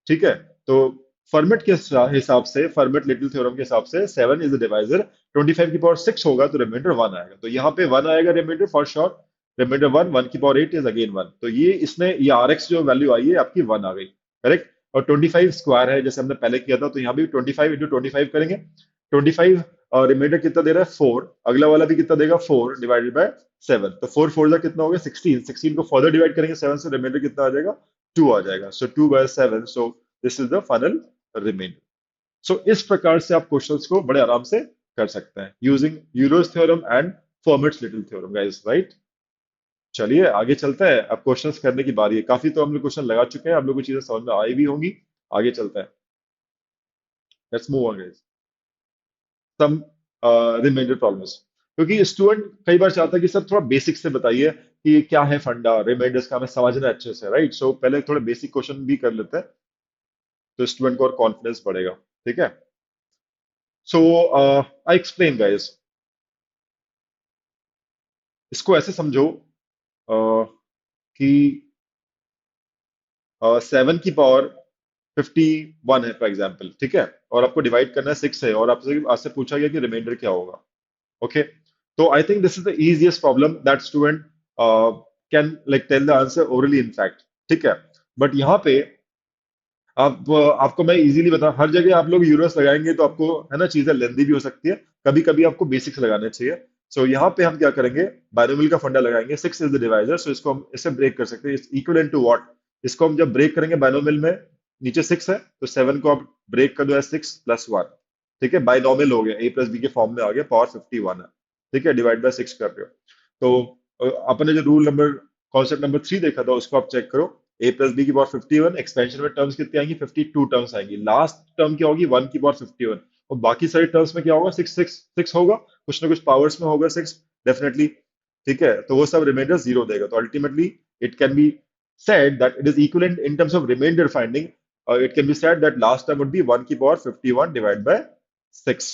ठीक है। तो फॉर्मेट के हिसाब से, फॉर्मेट लिटिल थ्योरम के हिसाब से 7 इज द डिवाइजर, 25 की पावर 6 होगा तो रिमाइंडर 1 आएगा, तो यहाँ पे 1 आएगा रिमाइंडर फॉर श्योर, रिमाइंडर 1, 1 की पावर 8 इज अगेन 1, तो ये इसने ये आर एक्स जो वैल्यू आई है आपकी 1 आ गई, करेक्ट। और 25 स्क्वायर है जैसे हमने पहले किया था, तो यहाँ भी 25 इंटू 25 करेंगे, 25 और रिमाइंडर कितना दे रहा है, 4, अगला वाला भी कितना देगा, 4 डिवाइडेड बाय 7, तो 4 4 जा कितना हो गया, 16, 16 को फर्दर डिवाइड करेंगे 7 से, रिमाइंडर कितना आ जाएगा, 2 आ जाएगा, so 2/7, so this is the final remainder. So इस प्रकार से आप क्वेश्चंस को बड़े आराम से कर सकते हैं using Euler's theorem and formats little theorem, guys, right. चलिए आगे चलते हैं, अब क्वेश्चंस करने की बारी है, काफी तो हम लोग क्वेश्चन लगा चुके हैं, आप लोग को चीजें समझ में आई भी होंगी, आगे चलते हैं, let's move on guys, some remainder problems. क्योंकि स्टूडेंट कई बार चाहता है कि सर थोड़ा बेसिक से बताइए कि क्या है फंडा रिमाइंडर्स का, हमें समझना है अच्छे से, राइट। सो पहले थोड़े बेसिक क्वेश्चन भी कर लेते हैं, तो स्टूडेंट को और कॉन्फिडेंस बढ़ेगा, ठीक है। सो आई एक्सप्लेन गाइस, इसको ऐसे समझो कि 7 की पावर 51 है फॉर एग्जाम्पल, ठीक है, और आपको डिवाइड करना है 6 है, और आपसे आपसे पूछा गया कि रिमाइंडर क्या होगा, ओके। तो I think this is the easiest problem that student can like tell the answer orally in fact, ठीक है। बट यहाँ पे आपको मैं इजीली बता, हर जगह आप लोग यूरोस लगाएंगे तो आपको है ना चीजें लेंदी भी हो सकती है, कभी कभी आपको बेसिक्स लगाने चाहिए। सो यहाँ पे हम क्या करेंगे, बाइनोमियल का फंडा लगाएंगे, 6 इज द डिवाइजर, सो इसको हम इससे ब्रेक कर सकते हैं, इक्वल टू व्हाट, इसको हम जब ब्रेक करेंगे बाइनोमियल में, नीचे 6 है तो 7 को आप ब्रेक कर दो, 6+1, ठीक है, बाइनोमियल हो गया, a प्लस बी के फॉर्म में आ गया, पावर 51 है, ठीक है, डिवाइड बाय 6 कर रहे हो। तो अपने जो रूल नंबर, कॉन्सेप्ट नंबर 3 देखा था, उसको आप चेक करो, ए प्लस बी की पावर 51, एक्सपेंशन में टर्म्स कितनी आएंगी, 52 टर्म्स आएंगी, लास्ट टर्म क्या होगी, 1 की पावर 51, और बाकी सारे टर्म्स में क्या होगा, 6 6 6 होगा, कुछ ना कुछ पावर्स में होगा 6 डेफिनेटली, ठीक है, तो वो सब रिमाइंडर जीरो देगा, तो ultimately it can B said that it is equivalent in terms of remainder finding it can be said that last term would be 1 की पावर 51 divided by 6.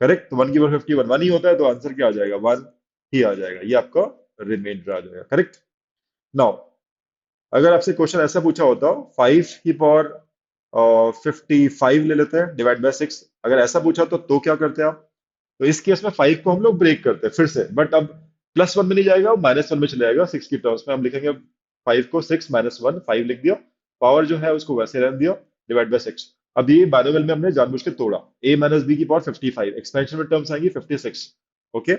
करेक्ट? तो 1 की पावर 51 1 ही होता है, तो आंसर क्या आ जाएगा? 1 ही आ जाएगा, ये आपका रिमाइंडर आ जाएगा। करेक्ट? नाउ अगर आपसे क्वेश्चन ऐसा पूछा होता, 5 की पावर 55 ले लेते हैं डिवाइड बाय 6, अगर ऐसा पूछा तो क्या करते हैं आप? तो इस केस में 5 को हम लोग ब्रेक करते हैं फिर से, बट अब प्लस वन में नहीं जाएगा, माइनस वन में चले जाएगा। 6 की टर्म्स में हम लिखेंगे 5 को 6 माइनस वन, 5 लिख दिया, पावर जो है उसको वैसे रहने दिया, डिवाइड बाय 6। अब ये बाइनोमियल में हमने जानबूझ के तोड़ा, a माइनस बी की पावर 55, एक्सपेंशन में टर्म्स आएंगी 56। ओके,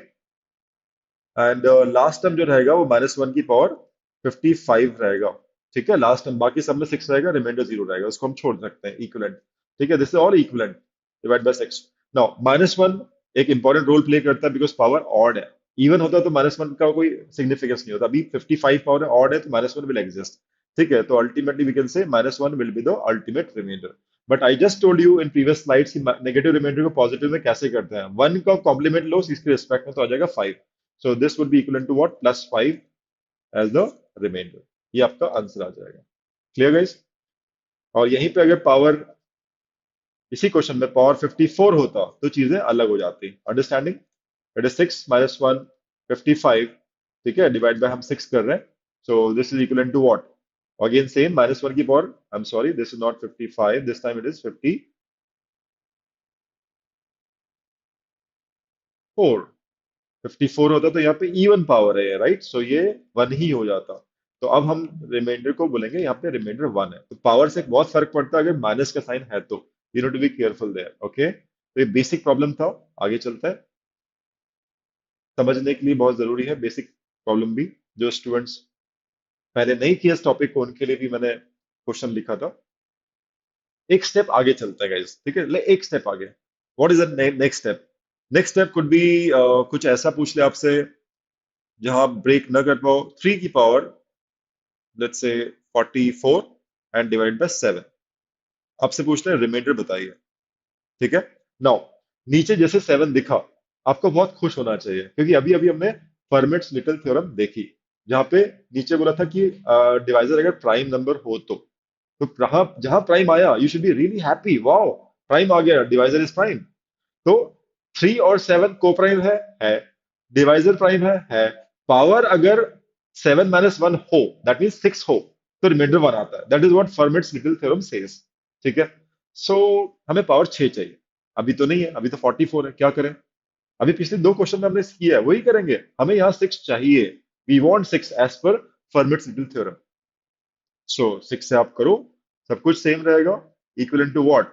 एंड लास्ट टर्म जो रहेगा वो माइनस वन की पावर 55 रहेगा। ठीक है, लास्ट टर्म, बाकी सब में 6 रहेगा, रिमाइंडर 0 रहेगा, उसको हम छोड़ सकते हैं, इक्विवेलेंट। ठीक है, this is all equivalent, divide by 6। Now minus one एक इंपॉर्टेंट रोल प्ले करता है, बिकॉज पावर ऑड है। इवन होता तो माइनस वन का कोई सिग्निफिकेंस नहीं होता, अभी 55 पावर ऑड है तो माइनस वन विल एग्जिस्ट। ठीक है, तो ultimately we can say minus one will be the ultimate remainder. But I just told you in previous slides कि नेगेटिव रिमाइंडर को पॉजिटिव में कैसे करते हैं। वन का कॉम्प्लीमेंट लो, इसके रिस्पेक्ट में तो आ जाएगा 5। So this would be equivalent to what? Plus 5 as the remainder. ये आपका आंसर आ जाएगा। Clear guys? और यहीं पे अगर पावर, इसी क्वेश्चन में पावर 54 होता तो चीजें अलग हो जाती। अंडरस्टैंडिंग? It is 6 minus 1 55। ठीक है, डिवाइड बाय हम 6 कर रहे हैं, so this is equal to what? Again same, minus one की power, I am sorry, this is not 55, this time it is 54। 54 होता तो यहाँ पे इवन पावर है, राइट? सो ये वन ही हो जाता। तो अब हम रिमाइंडर को बोलेंगे यहाँ पे रिमाइंडर वन है, तो पावर से बहुत फर्क पड़ता है अगर माइनस का साइन है तो। You know to be careful there. Okay, तो ये बेसिक प्रॉब्लम था, आगे चलते हैं। समझने के लिए बहुत जरूरी है बेसिक प्रॉब्लम भी, जो स्टूडेंट्स पहले नहीं किया इस टॉपिक को उनके लिए भी मैंने क्वेश्चन लिखा था। एक स्टेप आगे चलते हैं गाइस, ठीक है? एक स्टेप आगे, what is the next step? Next step could be कुछ ऐसा पूछ ले आपसे जहां आप ब्रेक न कर पाओ। 3 की power let's say 44 and divide by 7, आपसे पूछते हैं रिमाइंडर बताइए। ठीक है, नाउ नीचे जैसे 7 दिखा, आपको बहुत खुश होना चाहिए, क्योंकि अभी अभी हमने फर्मेट्स लिटिल थ्योरम देखी, जहां पे नीचे बोला था कि डिवाइजर अगर प्राइम नंबर हो तो जहां जहां प्राइम आया you should be really happy, wow prime आ गया, डिवाइजर इज प्राइम। तो 3 और 7 को प्राइम है, डिवाइजर प्राइम है। पावर अगर 7 माइनस वन हो, दैट मीन 6 हो, तो रिमाइंडर 1 आता है। That is what formats little theorem says. ठीक है, सो हमें पावर 6 चाहिए, अभी तो नहीं है, अभी तो 44 है, क्या करें? अभी पिछले दो क्वेश्चन में हमने किया है, वही करेंगे, हमें यहाँ 6 चाहिए। We want 6 as per Fermat's little theorem. So 6 से आप करो, सब कुछ सेम रहेगा, इक्वल टू व्हाट?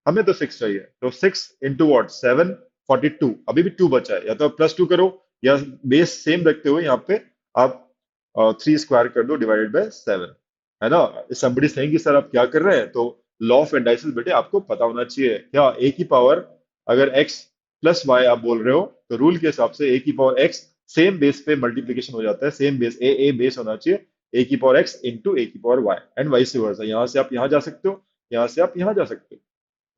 हमें तो 6 चाहिए, तो 6 इंटू व्हाट? 7, 42, अभी भी 2 बचा है, या तो आप प्लस 2 करो, या बेस सेम रखते हुए यहाँ पे आप 3 स्क्वायर कर दो डिवाइडेड बाय 7, है ना? समबडी सेइंग कि सर आप क्या कर रहे हैं, तो लॉ ऑफ एंडाइसिस बेटे आपको पता होना चाहिए क्या। ए की पावर अगर x प्लस वाई आप बोल रहे हो, तो रूल के हिसाब से ए की पावर x सेम बेस पे मल्टीप्लीकेशन हो जाता है, सेम बेस, ए बेस होना चाहिए, ए की पावर एक्स इंटू ए की power y, and vice versa. यहाँ से आप यहाँ जा सकते हो, यहाँ से आप यहाँ जा सकते हो,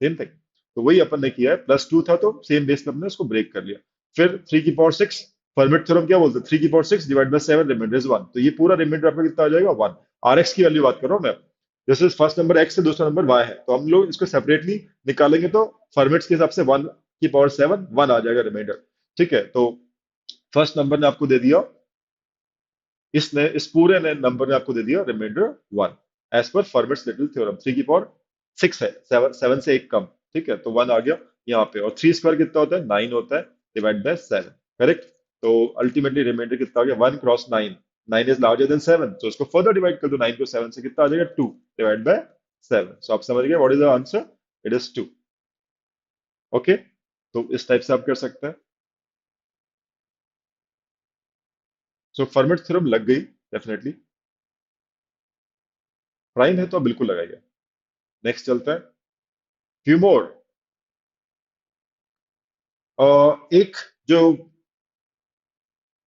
सेम थिंग। तो वही अपन ने किया है, प्लस 2 था तो सेम बेस पे हमने उसको ब्रेक कर लिया। फिर 3 की पावर 6, फर्मेट थ्योरम क्या बोलते हैं? 3 की power 6 divide by 7, remainder is 1। तो ये पूरा रिमाइंडर आपका कितना आ जाएगा? 1। आर एक्स की वैल्यू बात कर रहा हूँ मैं, जैसे फर्स्ट नंबर एक्स है, दूसरा नंबर वाई है, तो हम लोग इसको सेपरेटली निकालेंगे, तो फॉर्मेट्स के हिसाब से 1 की पावर 7 1 आ जाएगा रिमाइंडर। ठीक है, तो फर्स्ट नंबर ने आपको दे दिया, इसने, इस पूरे ने नंबर ने आपको दे दिया remainder 1 as per Fermat's little theorem. 3 की पावर 6 है, 7 से एक कम। ठीक है, तो 1 आ गया यहाँ पे, और 3 स्क्वायर कितना होता है? 9 होता है, डिवाइड बाय 7। करेक्ट, तो अल्टीमेटली रिमाइंडर कितना आ गया? 1 क्रॉस 9, 9 इज लार्जर देन 7, तो इसको फर्दर डिवाइड कर दो, 9 को 7 से, कितना आ जाएगा? 2 डिवाइड बाय 7। सो आप समझ गए what is the answer? It is 2। Okay, तो इस टाइप से आप कर सकते हैं। सो फॉर्मेट थ्योरम लग गई डेफिनेटली, प्राइम है तो बिल्कुल लगाइए। नेक्स्ट चलता है, फ्यू मोर। एक जो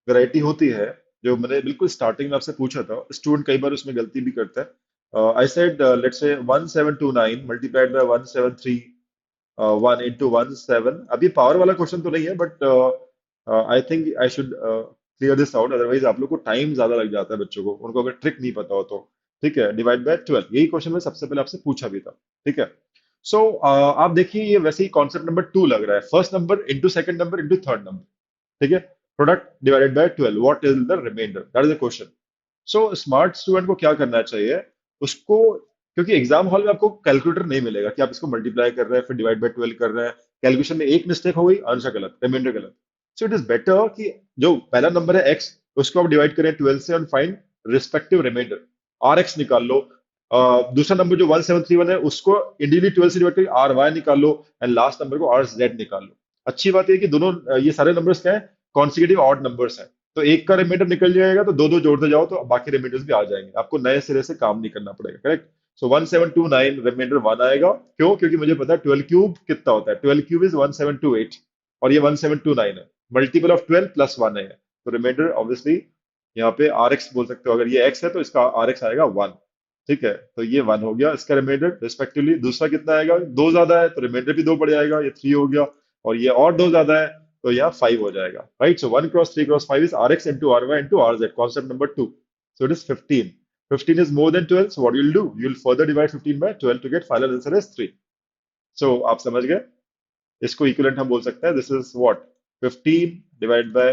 वैरायटी होती है, जो मैंने बिल्कुल स्टार्टिंग में आपसे पूछा था, स्टूडेंट कई बार उसमें गलती भी करता है। I said let's say 1729 multiplied by 173 1 into 17। अभी पावर वाला क्वेश्चन तो नहीं है, but I think I should clear this out, otherwise आप लोग को टाइम ज्यादा लग जाता है, बच्चों को, उनको अगर ट्रिक नहीं पता हो तो। ठीक है, डिवाइड बाय 12, यही क्वेश्चन में सबसे पहले आपसे पूछा भी था। ठीक है। सो आप देखिए, ये वैसे ही कॉन्सेप्ट नंबर 2 लग रहा है, first number into second number into third number. ठीक है, product divided by 12, what is the remainder, that is the question. So smart student को क्या करना चाहिए, उसको, क्योंकि एग्जाम हॉल में आपको कैलकुलेटर नहीं मिलेगा कि आप इसको मल्टीप्लाई कर रहे हैं फिर डिवाइड बाय 12 कर रहे हैं, कैलकुलेशन में एक मिस्टेक हो गई, आंसर गलत, रिमाइंडर गलत। सो इट इज बेटर कि जो पहला नंबर है एक्स, उसको आप डिवाइड करें 12 से and find respective remainder, R x निकाल लो। दूसरा नंबर जो 1731 है, उसको इंडिविजुअली 12 से डिवाइड करके आर वाई निकाल लो, एंड लास्ट नंबर को आर जेड निकाल लो। अच्छी बात है कि दोनों ये सारे नंबर्स क्या है, कॉन्सिक्यूटिव ऑड नंबर्स हैं। तो एक का रिमाइंडर निकल जाएगा तो दो दो जोड़ते जाओ तो बाकी रिमाइंडर्स भी आ जाएंगे, आपको नए सिरे से काम नहीं करना पड़ेगा। करेक्ट। सो 1729 रिमाइंडर 1 आएगा। क्यों? क्योंकि मुझे पता है 12 क्यूब कितना होता है, 12 क्यूब इज 1728, और ये 1729 है, मल्टीपल ऑफ 12 प्लस 1 है, तो रिमाइंडर ऑब्वियसली यहाँ पे आर एक्स बोल सकते हो, अगर ये एक्स है तो इसका आर एक्स आएगा 1। ठीक है, तो ये 1 हो गया इसका रिमाइंडर रिस्पेक्टिवली। दूसरा कितना आएगा, दो ज्यादा है तो रिमाइंडर भी दो बढ़ जाएगा, ये 3 हो गया, और ये और दो ज्यादा है तो यहाँ 5 हो जाएगा। Right, so 1 cross 3 cross 5 is are x into are y into R z, concept number 2। So it is 15। 15 is more than 12, so what you'll do, you'll further divide 15 by 12 to get final answer is 3। so आप समझ गए, इसको equivalent हम बोल सकते हैं, this is what, 15 divide by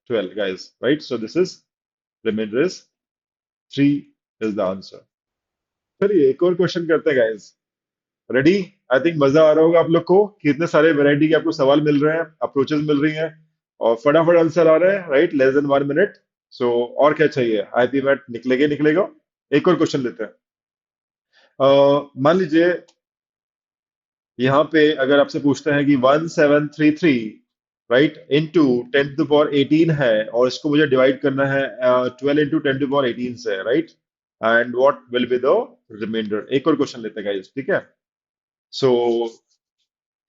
12 guys, right. So this is, remainder is 3 is the answer. चलिए एक और क्वेश्चन करते हैं गाइस। रेडी? आई थिंक मजा आ रहा होगा आप लोग को कि इतने सारे वैरायटी के आपको सवाल मिल रहे हैं, अप्रोचेस मिल रही हैं, और फटाफट आंसर आ रहे हैं, राइट, लेस देन 1 मिनट। सो और क्या चाहिए, आईपी मैट निकलेगा ही निकलेगा। एक और क्वेश्चन लेते हैं। मान लीजिए यहाँ पे अगर आपसे पूछते हैं कि 1733, right, into 10 to the power 18 है, और इसको मुझे डिवाइड करना है 12 इंटू 10 to the power 18 से, right, and what will be the remainder. एक और क्वेश्चन लेते हैं गाइस, ठीक है। सो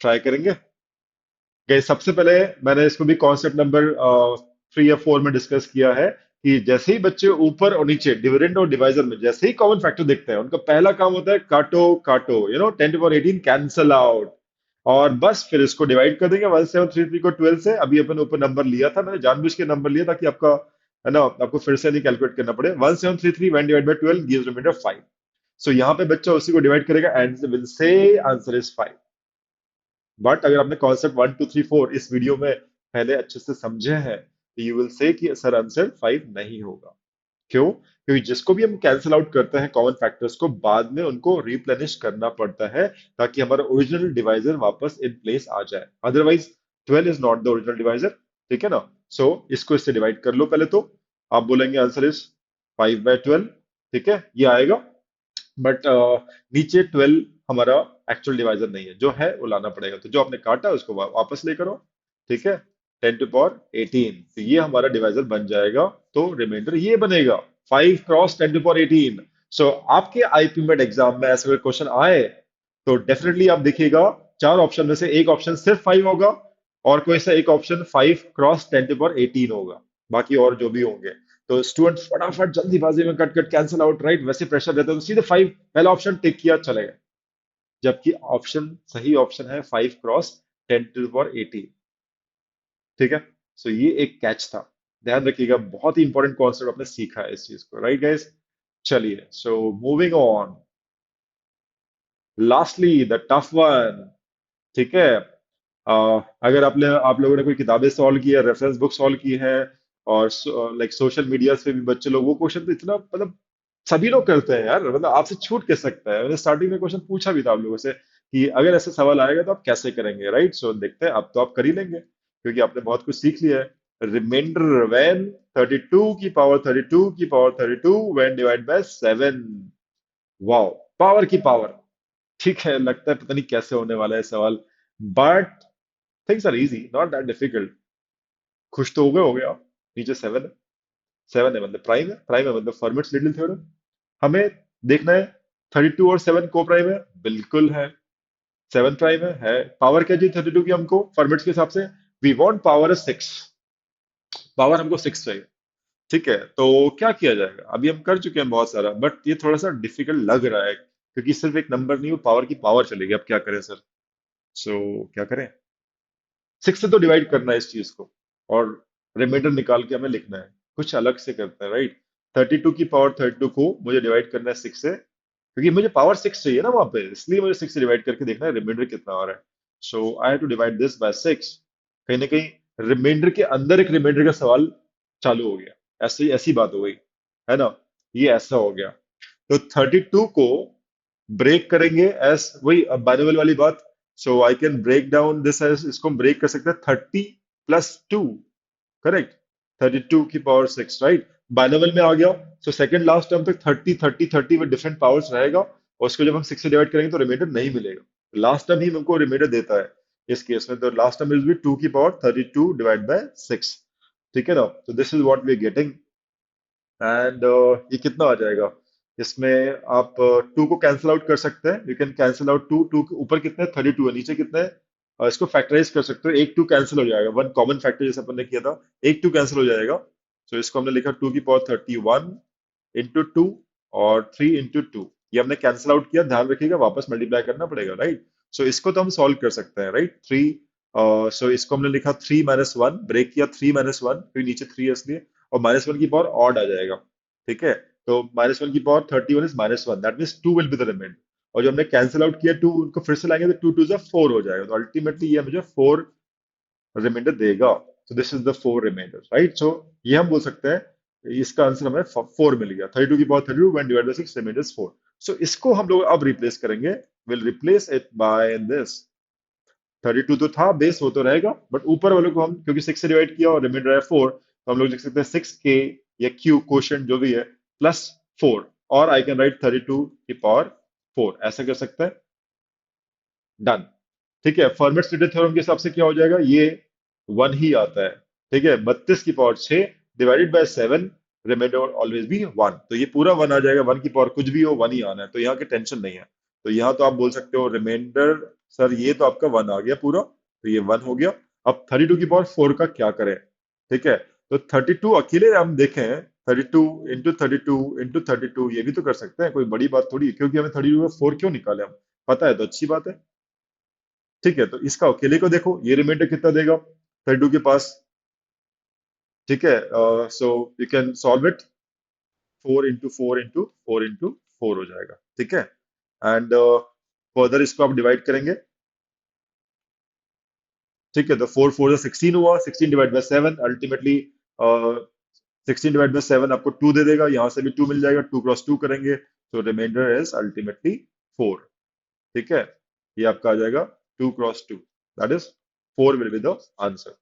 ट्राई करेंगे। गाइस सबसे पहले मैंने इसको भी कॉन्सेप्ट नंबर 3 या 4 में डिस्कस किया है कि जैसे ही बच्चे ऊपर और नीचे डिविडेंड और डिवाइजर में जैसे ही कॉमन फैक्टर देखते हैं, उनका पहला काम होता है काटो काटो, 10 to the power 18 cancel out, और बस फिर इसको डिवाइड कर देंगे 1733 को 12 से। अभी अपन ऊपर नंबर लिया था, मैंने जानबूझ के नंबर लिया ताकि आपका, है ना, आपको फिर से नहीं कैलकुलेट करना पड़े। 1733 when divide by 12 gives remainder 5। So यहाँ पे बच्चा उसी को डिवाइड करेगा and will say answer is 5। But अगर आपने कॉन्सेप्ट 1 2 3 4 इस वीडियो में पहले अच्छे से समझे हैं, तो यू विल से कि सर आंसर 5 नहीं होगा। क्यों? क्योंकि जिसको भी हम कैंसिल आउट करते हैं कॉमन फैक्टर्स को, बाद में उनको रिप्लेनिश करना पड़ता है ताकि हमारा ओरिजिनल डिवाइजर वापस इन प्लेस आ जाए, otherwise 12 is not the original divisor. ठीक है ना। सो इसको इससे डिवाइड कर लो पहले, तो आप बोलेंगे आंसर इज 5/12। ठीक है, ये आएगा। बट नीचे 12 हमारा एक्चुअल डिवाइजर नहीं है, जो है वो लाना पड़ेगा, तो जो आपने काटा उसको वापस लेकर आओ। ठीक है, 10 to the power 18, तो ये हमारा डिवाइजर बन जाएगा। तो रिमाइंडर ये बनेगा 5 × 10 to the power 18। सो आपके आईपी मेट एग्जाम में ऐसे क्वेश्चन आए तो डेफिनेटली आप देखिएगा, चार ऑप्शन में से एक ऑप्शन सिर्फ 5 होगा, और कोई सा एक ऑप्शन 5 × 10 to the power 18 होगा, बाकी और जो भी होंगे। तो स्टूडेंट फटाफट जल्दीबाजी में cut cut cancel out, right, वैसे प्रेशर रहता है तो सीधे 5 पहला ऑप्शन टिक किया, चले गए। जबकि ऑप्शन सही ऑप्शन है 5 × 10 to the power 18। ठीक है। सो ये एक कैच था, ध्यान रखिएगा, बहुत ही इंपॉर्टेंट कॉन्सेप्ट आपने सीखा है इस चीज को, राइट गाइस। चलिए, so moving on, lastly the tough one. ठीक है। अगर आप लोगों ने कोई किताबें सॉल्व की है, रेफरेंस बुक सॉल्व की है, और लाइक सोशल मीडिया से भी बच्चे लोग, वो क्वेश्चन तो इतना, मतलब सभी लोग करते हैं यार, मतलब आपसे छूट कैसे सकता है। मैंने स्टार्टिंग में क्वेश्चन पूछा भी था आप लोगों से कि अगर ऐसे सवाल आएगा तो आप कैसे करेंगे, राइट। सो देखते हैं, अब तो आप कर ही लेंगे क्योंकि आपने बहुत कुछ सीख लिया है। रिमाइंडर व्हेन 32 की power 32 when divide by 7। Wow, power की पावर। ठीक है, लगता है पता नहीं कैसे होने वाला है सवाल, but things are easy, not that difficult. खुश तो हो गए आप। नीचे 7 है, 7 है मतलब प्राइम है, प्राइम है मतलब फर्मेट्स लिटिल थ्योरम। हमें देखना है 32 और 7 को प्राइम है, बिल्कुल है। 7 प्राइम है पावर क्या चाहिए 32 की हमको फर्मेट्स के हिसाब से, वी वांट पावर 6, पावर हमको 6 चाहिए। ठीक है, तो क्या किया जाएगा, अभी हम कर चुके हैं बहुत सारा, बट ये थोड़ा सा डिफिकल्ट लग रहा है क्योंकि सिर्फ एक नंबर नहीं, वो पावर की पावर चलेगी, अब क्या करें सर। सो क्या करें, 6 से तो डिवाइड करना है इस चीज को, और रिमाइंडर निकाल के हमें लिखना है, कुछ अलग से करते हैं, राइट। 32 को मुझे डिवाइड करना है 6 से, क्योंकि मुझे पावर 6 चाहिए ना वहां पे, इसलिए मुझे 6 से डिवाइड करके देखना है रिमाइंडर कितना आ रहा है। So I have to divide this by 6। कहीं ना कहीं रिमाइंडर के अंदर एक रिमाइंडर का सवाल चालू हो गया, ऐसी ऐसी बात हो गई, है ना? ये ऐसा हो गया। तो 32 को ब्रेक करेंगे एस वही बाइनोमियल वाली बात। So I can break down this as, इसको हम ब्रेक कर सकते हैं 30 + 2, करेक्ट? 32 की पावर 6, राइट? बाइनोमियल में आ गया। सो सेकंड लास्ट टर्म तक 30 30 30 में डिफरेंट पावर्स रहेगा, और उसको जब हम 6 से डिवाइड करेंगे तो रिमाइंडर नहीं मिलेगा, लास्ट टर्म ही हमको रिमाइंडर देता है। इस केस में तो लास्ट टर्म इज भी 2 की पावर 32 डिवाइड बाय 6। ठीक है ना? तो this is what we are getting. And ये कितना आ जाएगा? इसमें आप 2 को कैंसिल आउट कर सकते हैं, यू कैन कैंसिल आउट 2। 2 के ऊपर कितने? 32 है, नीचे कितने हैं? इसको फैक्टराइज कर सकते हो, एक 2 कैंसिल हो जाएगा, वन कॉमन फैक्टर जैसे अपन ने किया था, एक 2 कैंसिल हो जाएगा। सो इसको हमने लिखा 2 की पावर 31 इंटू 2 और 3 इंटू 2। ये हमने कैंसिल आउट किया, ध्यान रखिएगा वापस मल्टीप्लाई करना पड़ेगा, राइट? सो इसको तो हम सॉल्व कर सकते हैं, राइट? 3, सो इसको हमने लिखा 3 - 1, ब्रेक किया 3 - 1, फिर नीचे 3 है इसलिए, और -1 की पावर ऑड आ जाएगा। ठीक है? तो -1 की power 31 is -1, that means 2 will be the remainder. और जो हमने कैंसिल आउट किया 2, उनको फिर से लाएंगे तो 2 2 4 हो जाएगा, तो अल्टीमेटली ये मुझे 4 रिमाइंडर देगा। So this is the 4 reminder, right? So ये हम बोल सकते हैं इसका आंसर हमें 4 मिल गया। 32 की power 32 when divided by 6 remainder is 4। So इसको हम लोग अब रिप्लेस करेंगे, will replace it by this. 32 तो था बेस, वो तो रहेगा, बट ऊपर वालों को हम क्योंकि 6 से डिवाइड किया और रिमाइंडर है 4, तो हम लोग लिख सकते हैं 6k या q क्वोशिएंट जो भी है +4, और आई कैन राइट 32 की पावर 4, ऐसा कर सकते हैं। डन। ठीक है? फॉर्मेट स्टेटर थ्योरम के हिसाब से क्या हो जाएगा? ये 1 ही आता है। ठीक है? 32 की power 6 divided by 7, remainder always be 1, तो ये पूरा 1 आ जाएगा। 1 की पावर कुछ भी हो 1 ही आना है, तो यहाँ की टेंशन नहीं है। तो यहाँ तो आप बोल सकते हो रिमाइंडर, सर ये तो आपका 1 आ गया पूरा, तो ये 1 हो गया। अब 32 की पावर 4 का क्या करें? ठीक है? तो 32 अकेले हम देखें, 32 × 32 × 32 ये भी तो कर सकते हैं, कोई बड़ी बात थोड़ी है, क्योंकि हमें 32 का 4 क्यों निकाले हम, पता है तो अच्छी बात है। ठीक है? तो इसका अकेले को देखो, ये रिमाइंडर कितना देगा 32 के पास? ठीक है? So you can solve it, 4 × 4 × 4 × 4 हो जाएगा। ठीक है? एंड फर्दर इसको आप डिवाइड करेंगे। ठीक है? तो 4 4 16 हुआ, 16 divide by 7, ultimately 16 divide by 7 आपको 2 दे देगा, यहां से भी 2 मिल जाएगा, 2 × 2 करेंगे, तो रिमाइंडर इज अल्टीमेटली 4। ठीक है? ये आपका आ जाएगा 2 × 2, that is 4 will be the answer.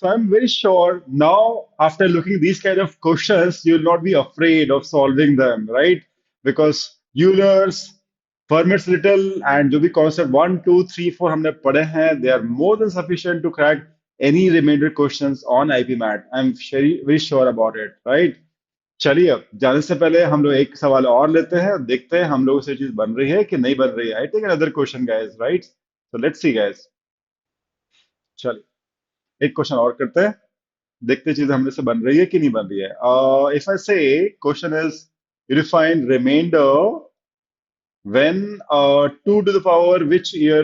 So I'm very sure now, after looking these kind of questions, you'll not be afraid of solving them, right? Because Euler's, Fermat's little, and जो भी concept 1 2 3 4 हमने पढ़े हैं, they are more than sufficient to crack any remainder questions on IPMAT. I'm very sure about it, right? चलिए अब जाने से पहले हम लोग एक सवाल और लेते हैं, देखते हैं हम लोगों से चीज बन रही है कि नहीं बन रही है। I take another question, guys, right? So let's see, guys. चलिए एक क्वेश्चन और करते हैं, देखते चीज हमने से बन रही है कि नहीं बन रही है। If I say question is, you define remainder when 2 to the power which year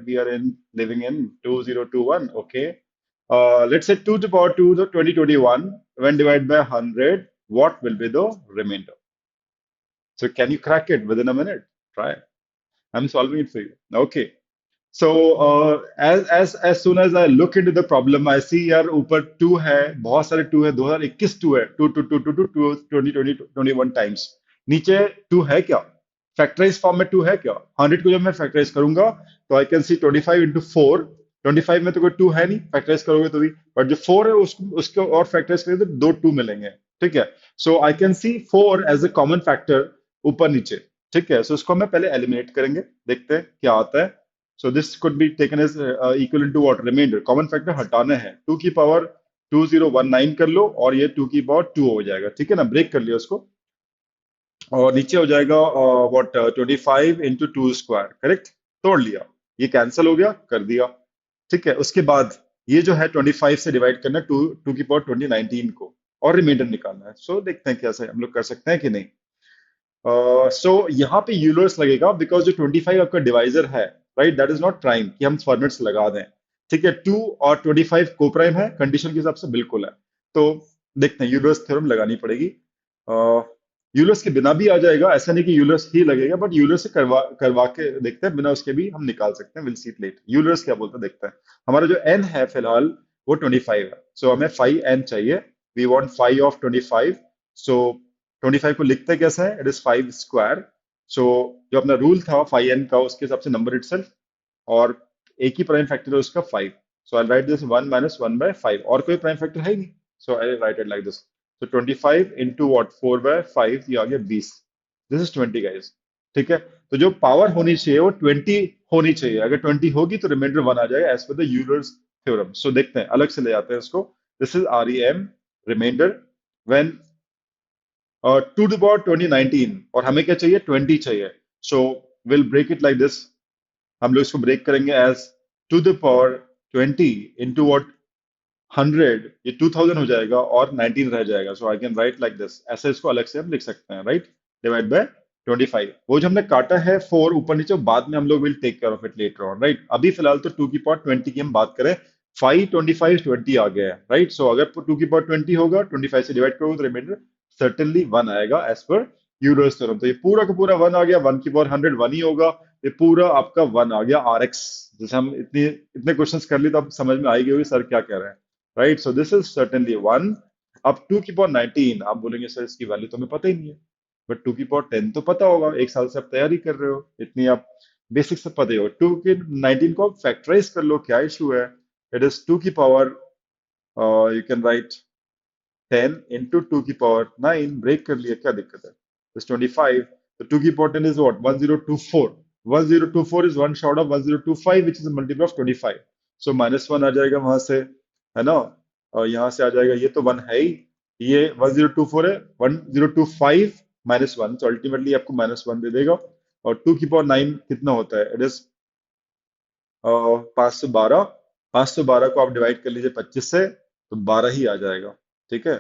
we are in living in, 2021, okay? Let's say 2 to the power 2 the 2021 when divided by 100, what will be the remainder? So can you crack it within a minute? Try. I'm solving it for you. Okay. So as soon as I look into the problem, I see यार ऊपर 2 है, बहुत सारे 2 है, 2021 2 है, 2 2 2 2 2 2 20 21 times. नीचे 2 है क्या? फैक्टराइज फॉर्म में 2 है क्या? 100 को जब मैं फैक्टराइज करूंगा तो आई कैन सी 25 × 4, 25 में तो कोई 2 है नहीं, फैक्टराइज करोगे तो भी, बट जो 4 है उसको और फैक्टराइज करेंगे तो 2 मिलेंगे। ठीक है? So I can see 4 as a common factor ऊपर नीचे। ठीक है? सो इसको हम पहले एलिमिनेट करेंगे, देखते हैं क्या आता है। So this could be taken as equivalent to what? Remainder. Common factor हटाना है, 2 की पावर 2019 कर लो और ये 2 की पावर 2 हो जाएगा। ठीक है ना? ब्रेक कर लिया उसको, और नीचे हो जाएगा व्हाट 25 × 2 स्क्वायर, करेक्ट? तोड़ लिया, ये कैंसिल हो गया, कर दिया। ठीक है? उसके बाद ये जो है 25 से डिवाइड करना 2 की पावर 2019 को, और रिमाइंडर निकालना है। सो देखते हैं कैसे हम लोग कर सकते हैं कि नहीं। सो यहाँ पे यूलर्स लगेगा बिकॉज जो 25 आपका डिवाइजर है, right, that is not prime कि हम फॉर्मेट्स लगा दें। ठीक है? 2 और 25 को प्राइम है, कंडीशन के हिसाब से बिल्कुल है। तो देखते हैं, यूलर्स थ्योरम लगानी पड़ेगी। यूलर्स के बिना भी आ जाएगा, ऐसा नहीं कि यूलर्स ही लगेगा, बट यूलर्स से करवा करवा के देखते हैं, बिना उसके भी हम निकाल सकते हैं। Will see it let. Euler's क्या बोलते हैं देखते हैं। हमारा जो एन है फिलहाल वो 25 है, सो हमें 5n चाहिए। We want 5 of 25। सो 25 को लिखते हैं कैसे? It is 5 square. सो जो अपना रूल था 5n का, उसके हिसाब से नंबर इटसेल्फ, और एक ही प्राइम फैक्टर है उसका 5। सो आई राइट दिस 1 माइनस 1/5, और कोई प्राइम फैक्टर है ही नहीं, सो I right it like this. तो 25 इंटू वॉट 4/5, ये आ गया 20। This is 20 guys. ठीक है, तो जो पावर होनी चाहिए वो 20 होनी चाहिए। अगर 20 होगी तो रिमाइंडर 1 आ जाएगा, as per the Euler's theorem. सो देखते हैं, अलग से ले आते हैं इसको। This is REM, remainder, when 2 to the power 2019, और हमें क्या चाहिए? 20 चाहिए। So will break it like this. हम लोग इसको ब्रेक करेंगे as 2 to the power 20 into what 100, ये 2000 हो जाएगा, और 19 रह जाएगा। So I can write like this. ऐसे इसको अलग से हम लिख सकते हैं, राइट? Divide by 25। वो जो हमने काटा है 4 ऊपर नीचे, बाद में हम लोग will take care of it later on, right? अभी फिलहाल तो 2 की पावर 20 की हम बात करें। 5, 25, 20 आ गया है, राइट? सो अगर 2 की पावर 20 होगा, 25 से डिवाइड करोगे तो रिमाइंडर सर्टेनली 1 आएगा, एज पर यूलर्स थ्योरम। तो ये पूरा का पूरा 1 आ गया। 1 की पावर 100 1 ही होगा। ये पूरा आपका 1 आ गया, RX। जैसे हम इतनी इतने क्वेश्चंस कर लिए, तो अब समझ में आएगी होगी सर क्या कह रहे हैं, right? So this is certainly 1। अब 2 की पावर 19, आप बोलेंगे सर इसकी वैल्यू तो हमें पता ही नहीं है, बट 2 की पावर 10 तो पता होगा, एक साल से आप तैयारी कर रहे हो, इतनी आप बेसिक से पता ही हो। 2 के 19 को आप फैक्टराइज कर लो, क्या इशू है? इट इज 2 की power, you can write 10 into 2 की पावर 9, ब्रेक कर लिया, क्या दिक्कत है? इज 25। तो 2 की power 10 is what 1024। 1024 is one short of 1025, which is multiple of 25। सो -1 आ जाएगा वहां से, है ना? और यहाँ से आ जाएगा, ये तो 1 है ही। ये 1024 है, 1025 -1, तो अल्टीमेटली आपको -1 दे देगा। और 2 की पावर 9 कितना होता है? It is 512। 512 को आप डिवाइड कर लीजिए 25 से, तो 12 ही आ जाएगा। ठीक है,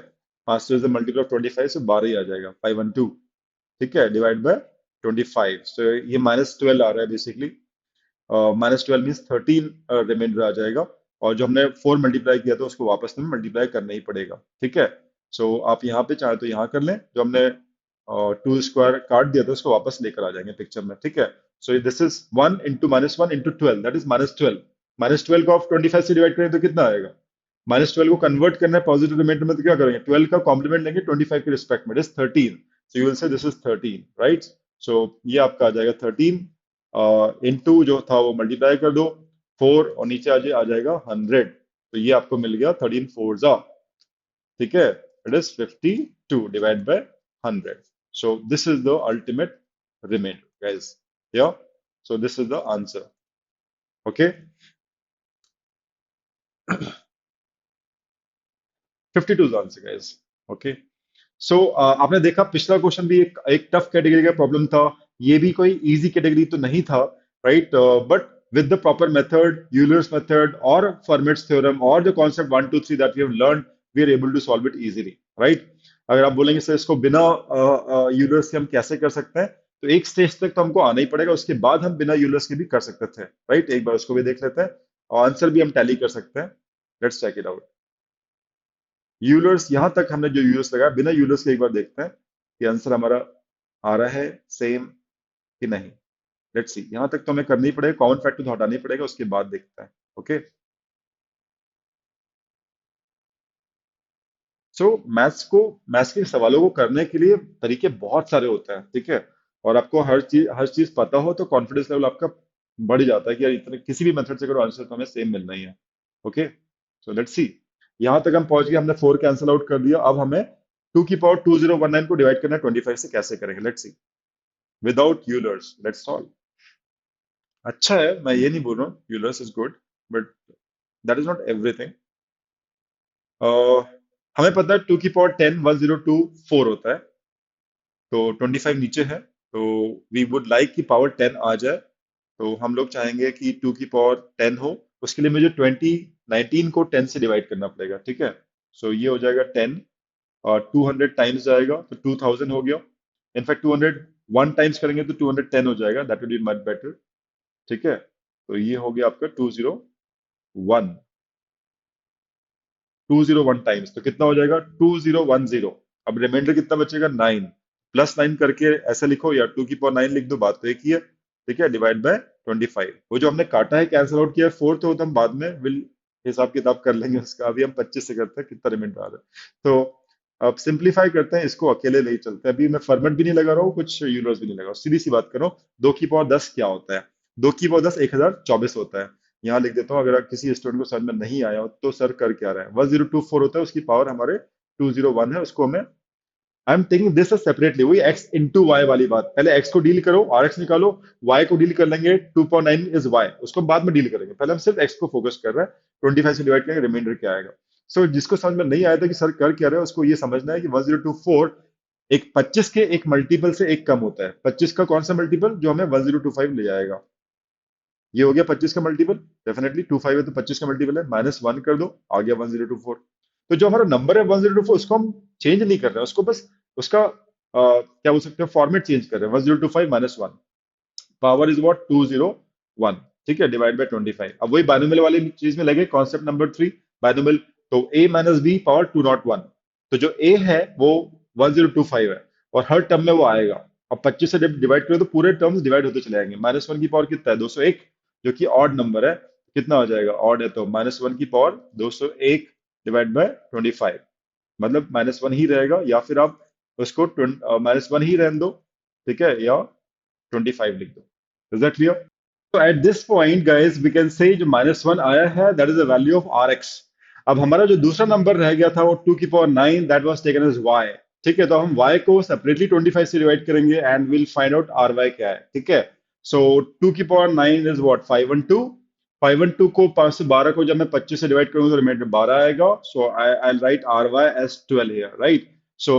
5 इज द मल्टीपल ऑफ 25, से 12 ही आ जाएगा, 512। ठीक है, डिवाइड बाय 25। सो ये -12 आ रहा है बेसिकली। -12 मीन्स 13 रिमाइंडर आ जाएगा। और जो हमने 4 मल्टीप्लाई किया था उसको वापस में मल्टीप्लाई करना ही पड़ेगा। ठीक है, सो आप यहाँ पे चाहे तो यहाँ कर लें, जो हमने 2 स्क्वायर काट दिया था उसको वापस लेकर आ जाएंगे पिक्चर में। ठीक है, सो this is 1 into -1 into 12, that is -12। -12 को आप 25 से डिवाइड करें तो कितना आएगा? -12 को कन्वर्ट करना है पॉजिटिव रिमाइंडर में, तो क्या करेंगे? 12 का कॉम्प्लीमेंट लेंगे 25 के रिस्पेक्ट में, it is 13। So you will say this is 13, right? So ये आपका आ जाएगा 13। इनटू जो था वो मल्टीप्लाई कर दो 4, और नीचे आ जाएगा 100। तो ये आपको मिल गया 13 फोर जा। ठीक है, it is 52 divide by 100। So this is the ultimate reminder guys. Yeah, so this is the answer. Okay, 52 is answer guys. Okay, so आपने देखा पिछला क्वेश्चन भी एक टफ कैटेगरी का प्रॉब्लम था। ये भी कोई इजी कैटेगरी तो नहीं था, right? But with the proper method, Euler's method और फर्मेट्स थ्योरम और the concept 1 2 3 that we have learned, we are able to solve it easily, right? अगर आप बोलेंगे सर इसको बिना यूलर्स के हम कैसे कर सकते हैं, तो एक स्टेज तक तो हमको आना ही पड़ेगा, उसके बाद हम बिना यूलर्स के भी कर सकते थे, राइट? एक बार उसको भी देख लेते हैं, और आंसर भी हम टैली कर सकते हैं। Let's check it out. Euler's, यहां तक हमने जो यूलर्स लगाया, बिना यूलर्स के एक बार देखते हैं कि आंसर हमारा आ रहा है सेम कि नहीं। लेट्स सी, यहां तक तो हमें करनी ही पड़ेगा, कॉमन फैक्टर तो हटाना ही पड़ेगा, उसके बाद देखते हैं। ओके, सो मैथ्स के सवालों को करने के लिए तरीके बहुत सारे होते हैं, ठीक है? और आपको हर चीज पता हो तो कॉन्फिडेंस लेवल आपका बढ़ जाता है कि यार इतने किसी भी मेथड से करो आंसर तो हमें सेम मिलना ही है। Okay, so let's see. यहां तक हम पहुंच गए, हमने 4 कैंसिल आउट कर दिया। अब हमें 2 की पावर 2019 को डिवाइड करना है 25 से, कैसे करेंगे? Let's see. Without Euler's let's solve. अच्छा है, मैं ये नहीं बोल रहा हूँ Euler's is good, but that is not everything. हमें पता है 2 की पावर 10 1024 होता है, तो 25 नीचे है, तो वी वुड लाइक कि पावर 10 आ जाए। तो हम लोग चाहेंगे कि 2 की पावर 10 हो। उसके लिए मुझे 2019 को 10 से डिवाइड करना पड़ेगा, ठीक है? सो ये हो जाएगा 10, और 200 टाइम्स जाएगा तो 2000 हो गया। इनफैक्ट 200 वन टाइम्स करेंगे तो 210 हो जाएगा, that would be much better. ठीक है, तो ये हो गया आपका 201। 201 टाइम्स तो कितना हो जाएगा? 2010। अब रिमाइंडर कितना बचेगा? 9। +9 करके ऐसे लिखो या 2 की पावर 9 लिख दो, बात तो एक ही है। ठीक है, डिवाइड बाय 25। वो जो हमने काटा है, कैंसिल आउट किया है 4, तो हम बाद में विल हिसाब किताब कर लेंगे उसका। अभी हम 25 से करते हैं, कितना रिमाइंडर आ रहा है। तो अब सिंप्लीफाई करते हैं, इसको अकेले ले ही चलते हैं। अभी मैं फॉर्मेट भी नहीं लगा रहा हूँ, कुछ यूनिवर्स भी नहीं लगा रहा हूँ। सीधी सी बात करो, 2 की पावर 10 क्या होता है? 2 की पावर 10 1024 होता है। यहाँ लिख देता हूँ, अगर किसी स्टूडेंट को समझ में नहीं आया हो तो सर कर क्या रहा है। 1024 होता है, उसकी पावर हमारे 201 है, उसको हमें I am taking this separately. वही एक्स इंटू वाई वाली बात, पहले एक्स को डील करो, आर एक्स निकालो, वाई को डील कर लेंगे, 2.9 इज वाई, उसको बाद में डील करेंगे। पहले हम सिर्फ एक्स को फोकस कर रहे हैं, 25 से डिवाइड करेंगे, रिमाइंडर क्या आएगा। जिसको समझ में नहीं आया था कि सर कर क्या रहे हैं, उसको ये समझना है कि 1024 एक 25 के एक मल्टीपल से एक कम होता है। 25 का कौन सा मल्टीपल जो हमें 1025 ले जाएगा? ये हो गया 25 का मल्टीपल। डेफिनेटली 25 है तो 25 का मल्टीपल है, -1 कर दो, आ गया 1024। तो जो हमारा नंबर है 1024, उसको हम चेंज नहीं कर रहे हैं, उसको बस उसका क्या बोल सकते हैं, फॉर्मेट चेंज कर रहे हैं। 1025 -1, पावर इज व्हाट? 201। ठीक है, डिवाइड बाय 25। अब वही बाइनोमियल वाली चीज में लगे, कॉन्सेप्ट नंबर 3, बाइनोमियल। तो a माइनस बी पावर 201। तो जो a है वो 1025 है, और हर टर्म में वो आएगा। अब 25 से डिवाइड करो तो पूरे टर्म्स डिवाइड होते चले जाएंगे। -1 की पावर कितना है? 201, जो कि ऑड नंबर है। कितना हो जाएगा? ऑड है तो -1 की पावर 201 डिवाइड बाय 25, मतलब -1 ही रहेगा, या फिर आप उसको -1 ही रहने दो। ठीक है, या 25 लिख दो। Is that clear? तो at this point guys we can say जो -1 आया है, that is the value of R X. अब हमारा जो दूसरा नंबर रह गया था वो 2 की power 9, that was taken as y. ठीक है, तो हम y को सेपरेटली 25 से डिवाइड करेंगे and will find out R y क्या है। ठीक है, सो 2 की पावर 9 इज व्हाट? 512। 512 को 5 से 12 को जब मैं 25 से डिवाइड करूंगा तो रिमाइंडर 12 आएगा। So I write R Y as 12 here, right? So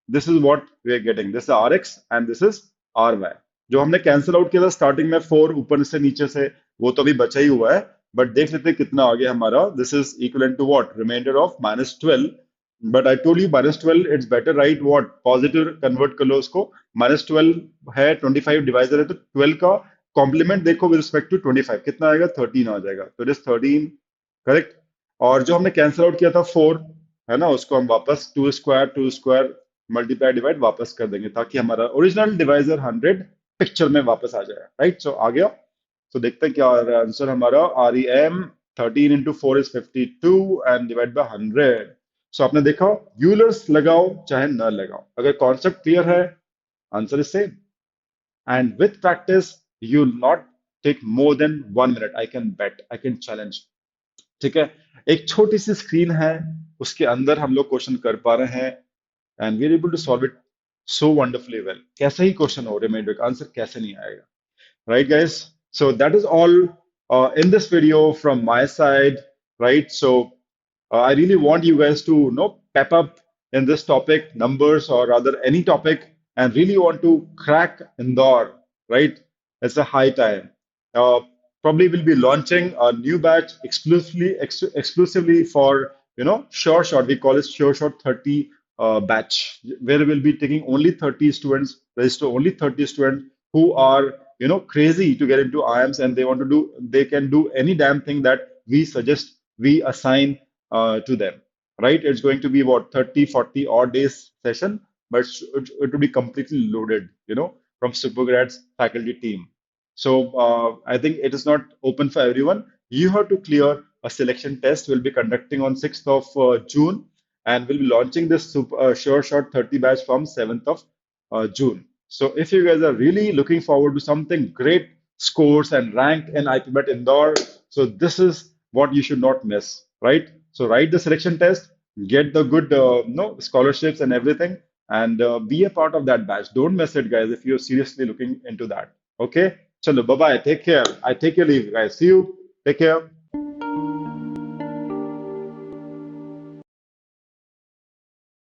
this is what we are getting, this is are x and this is R Y. जो हमने कैंसिल आउट किया था स्टार्टिंग में 4 ऊपर से नीचे से, वो तो अभी बचा ही हुआ है। बट देख लेते हैं कितना आ गया हमारा। This is equal to what? Remainder of -12। But I told you -12 it's better, right? What? Positive convert कर लो उसको। -12 है, 25 डिवाइजर है, तो 12 का कॉम्प्लीमेंट देखो विद रिस्पेक्ट टू 25 कितना आएगा? 13 आ जाएगा। तो इट इज 13, करेक्ट। और जो हमने कैंसिल आउट किया था 4, है ना, उसको हम वापस टू स्क्वायर मल्टीप्लाई डिवाइड वापस कर देंगे, ताकि हमारा ओरिजिनल डिवाइजर 100 पिक्चर में वापस आ जाए, राइट? सो आ गया। तो देखते हैं क्या आ रहा है आंसर हमारा। R E M 13 × 4 is 52 and divide by 100। So आपने देखा, यूलर्स लगाओ चाहे न लगाओ, अगर कॉन्सेप्ट क्लियर है, answer is same. And with practice you not take more than 1 minute, I can bet, I can challenge. ठीक है, एक छोटी सी स्क्रीन है, उसके अंदर हम लोग क्वेश्चन कर पा रहे हैं, and we are able to solve it so wonderfully well. कैसा ही क्वेश्चन हो, रिमाइंडर का आंसर कैसे नहीं आएगा? Right, guys? So that is all in this video from my side, right? So I really want you guys to, pep up in this topic, numbers, or rather any topic, and really want to crack Indore, right? It's a high time. Uh, Probably will be launching a new batch exclusively for, sure shot. We call it sure shot 30 batch, where we'll be taking only 30 students, register only 30 students who are, crazy to get into IIMs, and they can do any damn thing that we suggest, we assign to them, right? It's going to be about 30, 40 odd days session, but it will be completely loaded, from Supergrad's faculty team. So I think it is not open for everyone. You have to clear a selection test. We'll be conducting on 6th of June, and we'll be launching this Sure Shot 30 batch from 7th of June. So if you guys are really looking forward to something great, scores and rank in IPBET Indore, so this is what you should not miss, right? So write the selection test, get the good scholarships and everything, and be a part of that batch. Don't miss it, guys, if you're seriously looking into that. Okay? Chalo, bye bye. Take care. I take your leave, guys. See you. Take care.